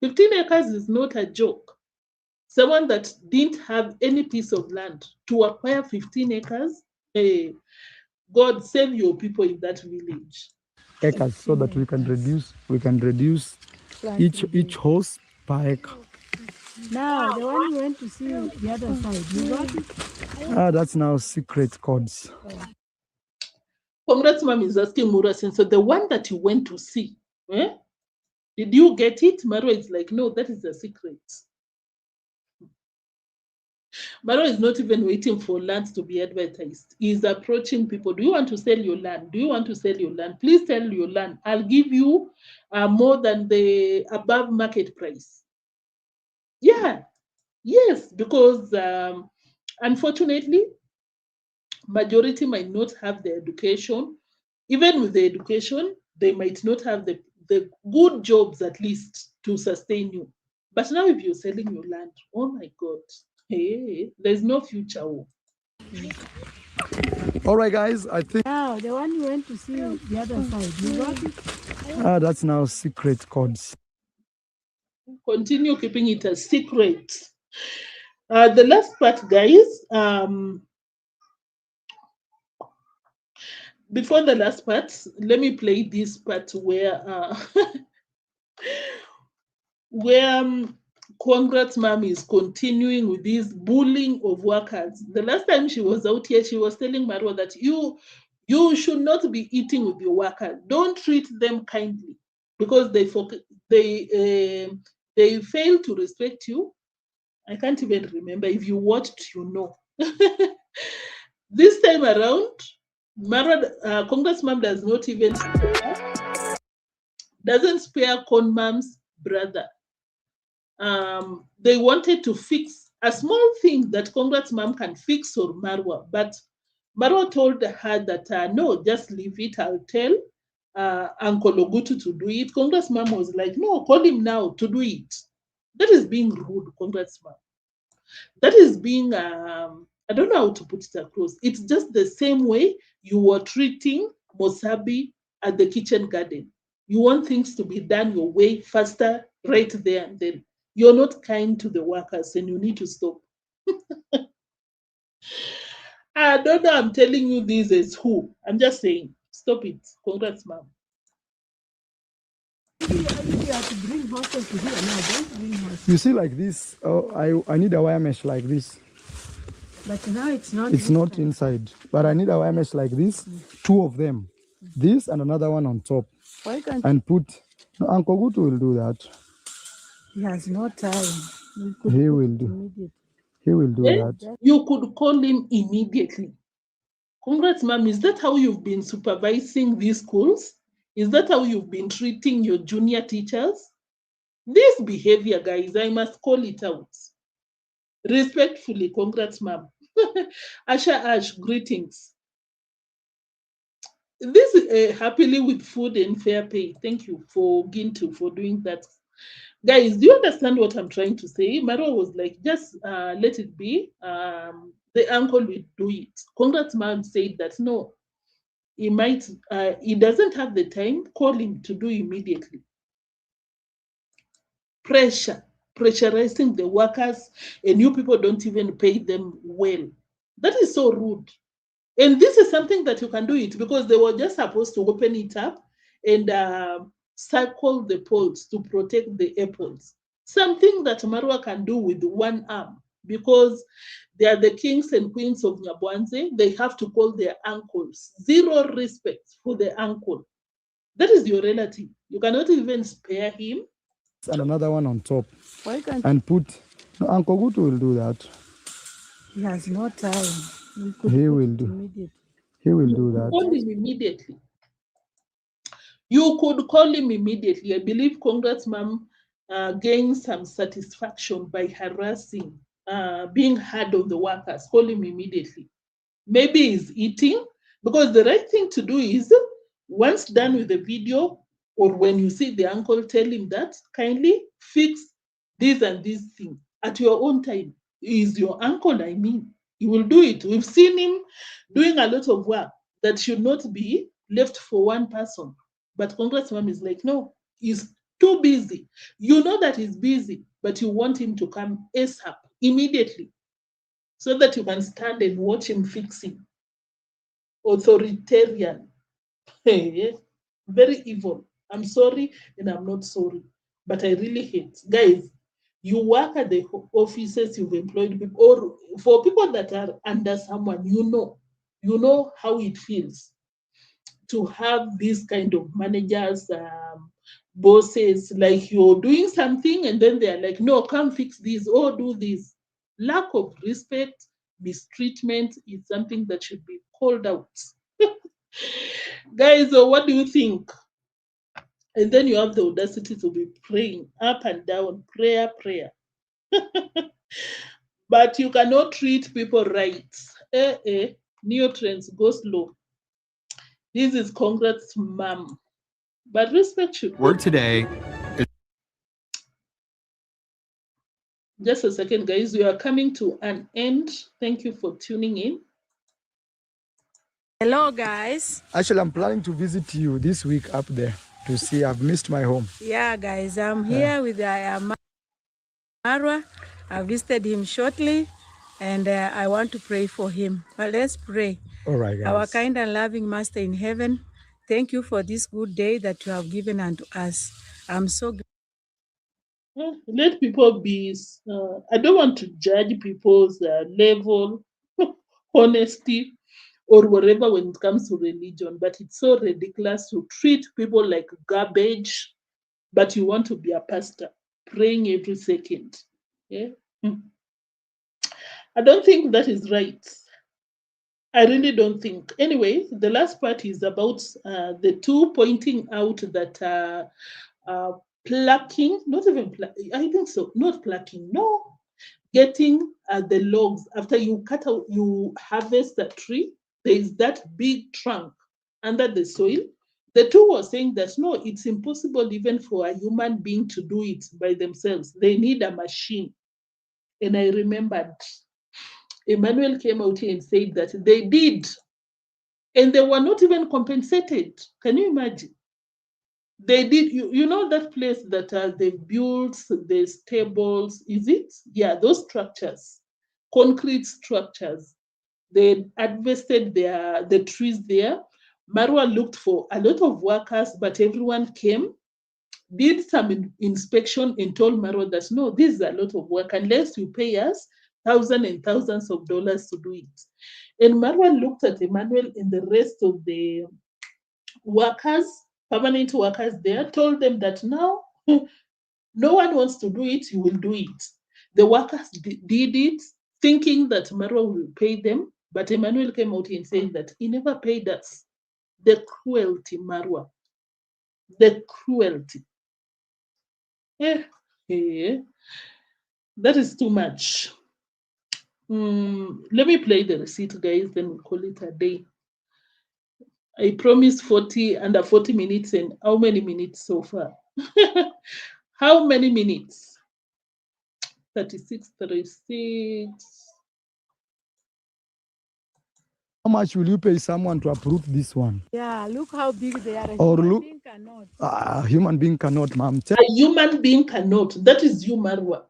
15 acres is not a joke. Someone that didn't have any piece of land to acquire 15 acres, hey, God save your people in that village. Acres, so that we can reduce each horse per acre. Now, the one you went to see the other side, you got it? Ah, that's now secret codes. Congratsmum is asking Mura, so the one that you went to see, did you get it? Marwa is like, no, that is a secret. Marwa is not even waiting for land to be advertised. He's approaching people. Do you want to sell your land? Do you want to sell your land? Please sell your land. I'll give you more than the above market price. Yeah, yes, because unfortunately, majority might not have the education. Even with the education, they might not have the good jobs at least to sustain you. But now if you're selling your land, oh my God, hey, there's no future. All right, guys, I think. Now, the one you went to see the other side, you got it? Ah, that's now secret codes. Continue keeping it a secret. The last part, guys, before the last part, let me play this part where congratsmum is continuing with this bullying of workers. The last time she was out here, she was telling Marwa that you should not be eating with your workers. Don't treat them kindly because they fail to respect you. I can't even remember. If you watched, you know. This time around, Marwa, congratsmum does not even spare conmam's brother. They wanted to fix a small thing that congratsmum can fix for Marwa, but Marwa told her that no, just leave it. I'll tell Uncle Ogutu to do it. Congratsmum was like, no, call him now to do it. That is being rude, congratsmum. That is being, I don't know how to put it across. It's just the same way you were treating Mosabi at the kitchen garden. You want things to be done your way, faster, right there and then. You're not kind to the workers and you need to stop. I don't know, I'm telling you this as who. I'm just saying, stop it. Congratsmum. You see, like this, I need a wire mesh like this. But now it's not. It's not inside, but I need a wire mesh like this, two of them, this and another one on top. Why can't and put, no, Uncle Gutu will do that. he has no time? He will do. He will do that. You could call him immediately. Congratsmum, is that how you've been supervising these schools? Is that how you've been treating your junior teachers? This behavior, guys, I must call it out. Respectfully, congratsmum. Asha Ash, greetings. This is happily with food and fair pay. Thank you for Gintu for doing that. Guys, do you understand what I'm trying to say? Marwa was like, just let it be. The uncle will do it. Congratsmum said that no, he might, he doesn't have the time, call him to do immediately. Pressurizing the workers, and you people don't even pay them well. That is so rude. And this is something that you can do it because they were just supposed to open it up and circle the poles to protect the apples. Something that Marwa can do with one arm because they are the kings and queens of Nyabohanse. They have to call their uncles. Zero respect for the uncle. That is your relative. You cannot even spare him. And another one on top. Why can't and put, no, Uncle Gutu will do that. he has no time? He will do. He will do that. Call him immediately. You could call him immediately. I believe congratsmum gains some satisfaction by harassing, being hard on the workers. Call him immediately. Maybe he's eating, because the right thing to do is, once done with the video, or when you see the uncle, tell him that kindly fix this and this thing at your own time. He is your uncle, I mean. He will do it. We've seen him doing a lot of work that should not be left for one person. But congratsmum is like, no, he's too busy. You know that he's busy, but you want him to come ASAP, immediately, so that you can stand and watch him fixing. Authoritarian. Very evil. I'm sorry and I'm not sorry, but I really hate. Guys, you work at the offices, you've employed people, or for people that are under someone, you know how it feels to have these kind of managers, bosses, like you're doing something and then they're like, no, come fix this or do this. Lack of respect, mistreatment is something that should be called out. Guys, what do you think? And then you have the audacity to be praying up and down, prayer. But you cannot treat people right. Neotrends, go slow. This is congratsmum. But respect should Word today. Just a second, guys. We are coming to an end. Thank you for tuning in. Hello, guys. Actually, I'm planning to visit you this week up there to see. I've missed my home. Yeah, guys, I'm here with Marwa. I visited him shortly, and I want to pray for him. Well, let's pray. All right, guys. Our kind and loving Master in heaven, thank you for this good day that you have given unto us. I'm so Let people be. I don't want to judge people's level, honesty, or whatever when it comes to religion, but it's so ridiculous to treat people like garbage, but you want to be a pastor praying every second. Yeah? I don't think that is right. I really don't think. Anyway, the last part is about the two pointing out that plucking, not even I think so, not plucking, no, getting the logs after you cut out, you harvest the tree. There is that big trunk under the soil. The two were saying that no, it's impossible even for a human being to do it by themselves. They need a machine. And I remembered Emmanuel came out here and said that they did, and they were not even compensated. Can you imagine? They did. You know that place that they built the stables, is it? Yeah, those structures, concrete structures. They harvested the trees there. Marwa looked for a lot of workers, but everyone came, did some inspection, and told Marwa that no, this is a lot of work. Unless you pay us thousands and thousands of dollars to do it. And Marwa looked at Emmanuel and the rest of the workers, permanent workers there, told them that now no one wants to do it, you will do it. The workers did it, thinking that Marwa will pay them, but Emmanuel came out and said that he never paid us. The cruelty, Marwa. The cruelty. Yeah. That is too much. Let me play the receipt, guys, then we'll call it a day. I promised under 40 minutes, and how many minutes so far? How many minutes? 36, 36. How much will you pay someone to uproot this one? Yeah, look how big they are. Or Human look, being cannot. a human being cannot, ma'am. A human being cannot. That is you, Marwa.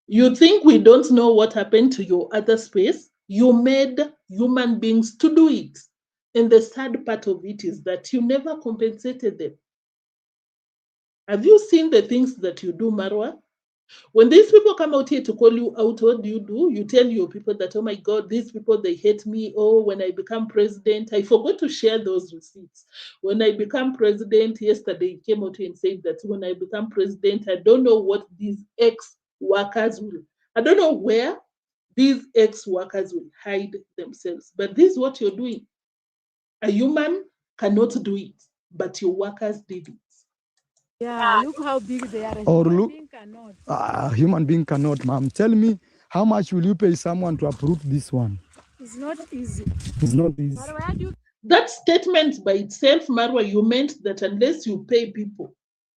You think we don't know what happened to your other space? You made human beings to do it. And the sad part of it is that you never compensated them. Have you seen the things that you do, Marwa? When these people come out here to call you out, what do? You tell your people that, oh my God, these people, they hate me. Oh, when I become president, I forgot to share those receipts. When I become president, yesterday he came out here and said that when I become president, I don't know what these ex-workers will, I don't know where these ex-workers will hide themselves. But this is what you're doing. A human cannot do it, but your workers did it. Yeah, look how big they are. Or Human look, being cannot. human being cannot, ma'am. Tell me, how much will you pay someone to uproot this one? It's not easy. It's not easy. But where do you That statement by itself, Marwa, you meant that unless you pay people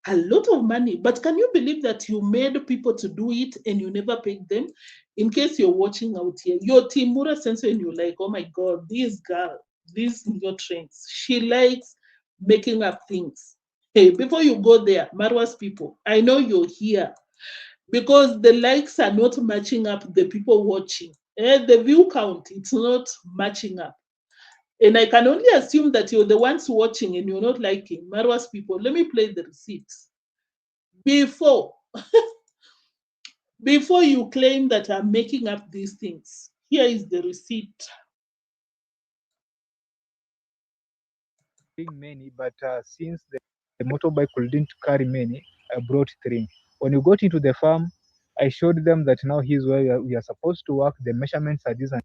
a lot of money, but can you believe that you made people to do it and you never paid them? In case you're watching out here, your team Mura Senso and you're like, oh my God, this girl, these neotrends, she likes making up things. Hey, before you go there, Marwa's people, I know you're here because the likes are not matching up the people watching. The view count, it's not matching up. And I can only assume that you're the ones watching and you're not liking Marwa's people. Let me play the receipts. Before you claim that I'm making up these things, here is the receipt. Many, but since the motorbike couldn't carry many, I brought 3. When we got into the farm, I showed them that now here's where we are supposed to work. The measurements are this and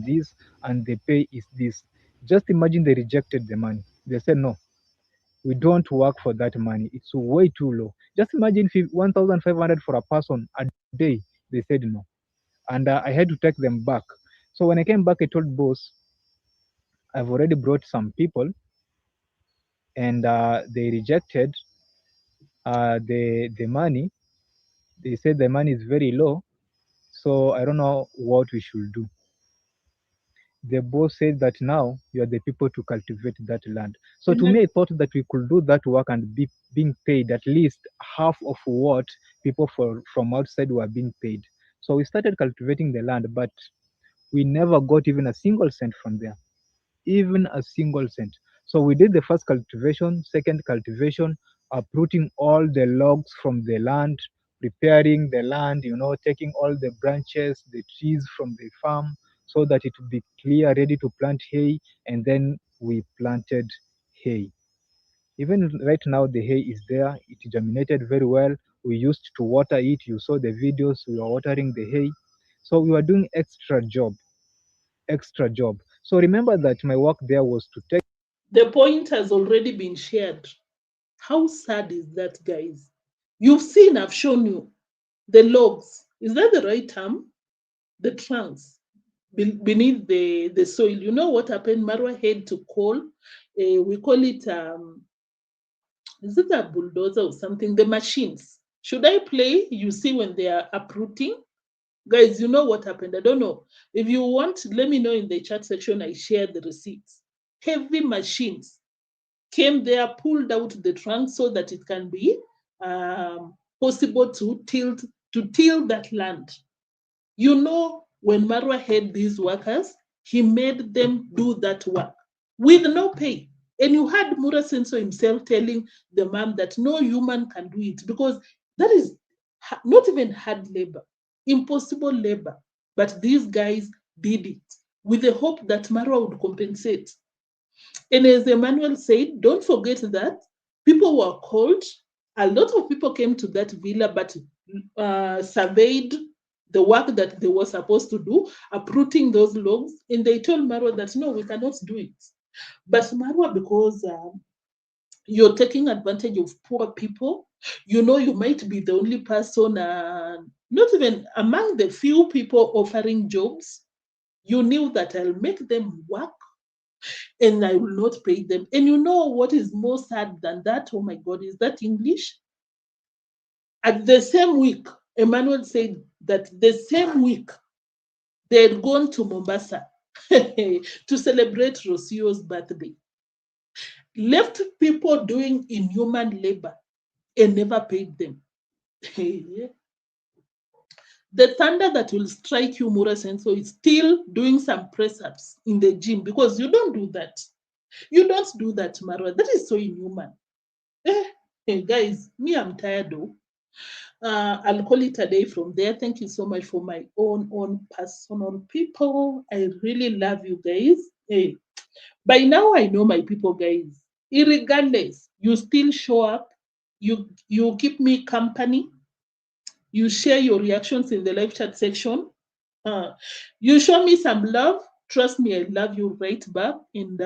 this, and the pay is this. Just imagine they rejected the money. They said, no, we don't work for that money. It's way too low. Just imagine 1,500 for a person a day. They said no. And I had to take them back. So when I came back, I told boss, I've already brought some people, and they rejected the money. They said the money is very low, so I don't know what we should do. The boss said that now you are the people to cultivate that land. So to me, I thought that we could do that work and be being paid at least half of what people from outside were being paid. So we started cultivating the land, but we never got even a single cent from there, even a single cent. So we did the first cultivation, second cultivation, uprooting all the logs from the land, preparing the land, taking all the branches, the trees from the farm so that it would be clear, ready to plant hay, and then we planted hay. Even right now, the hay is there. It germinated very well. We used to water it. You saw the videos. We were watering the hay. So we were doing extra job. So remember that my work there was to take. The point has already been shared. How sad is that, guys? You've seen, I've shown you the logs. Is that the right term? The trunks beneath the soil. You know what happened? Marwa had to call, we call it, is it a bulldozer or something? The machines. Should I play? You see when they are uprooting? Guys, you know what happened? I don't know. If you want, let me know in the chat section. I shared the receipts. Heavy machines came there, pulled out the trunk so that it can be possible to till that land. You know, when Marwa had these workers, he made them do that work with no pay. And you had Mura Senso himself telling the mom that no human can do it because that is not even hard labor, impossible labor. But these guys did it with the hope that Marwa would compensate. And as Emmanuel said, don't forget that people were called. A lot of people came to that villa, but surveyed the work that they were supposed to do, uprooting those logs. And they told Marwa that, no, we cannot do it. But Marwa, because you're taking advantage of poor people, you know you might be the only person, not even among the few people offering jobs, you knew that I'll make them work and I will not pay them. And you know what is more sad than that? Oh my God, is that English? At the same week, Emmanuel said that the same week they had gone to Mombasa to celebrate Rocio's birthday. Left people doing inhuman labor and never paid them. The thunder that will strike you, Mura Senso, is still doing some press-ups in the gym because you don't do that. You don't do that, Marwa. That is so inhuman. Hey, guys, me, I'm tired though. I'll call it a day from there. Thank you so much for my own personal people. I really love you guys. Hey, by now I know my people, guys. Irregardless, you still show up. You keep me company. You share your reactions in the live chat section. You show me some love. Trust me, I love you right back. And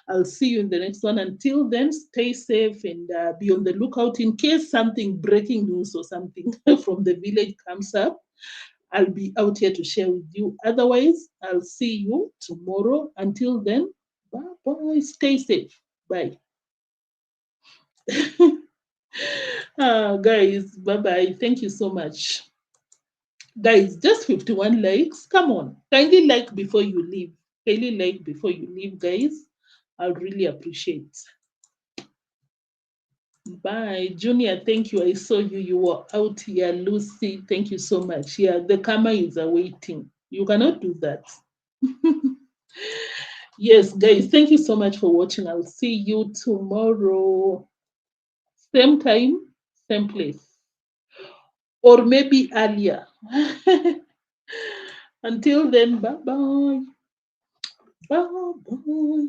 I'll see you in the next one. Until then, stay safe and be on the lookout in case something breaking news or something from the village comes up. I'll be out here to share with you. Otherwise, I'll see you tomorrow. Until then, bye-bye. Stay safe. Bye. Guys, bye-bye. Thank you so much. Guys, just 51 likes. Come on. Kindly like before you leave. Kindly like before you leave, guys. I'll really appreciate. Bye. Junior, thank you. I saw you. You were out here. Lucy, thank you so much. Yeah, the camera is awaiting. You cannot do that. Yes, guys, thank you so much for watching. I'll see you tomorrow. Same time, same place. Or maybe earlier. Until then, bye-bye. Bye-bye.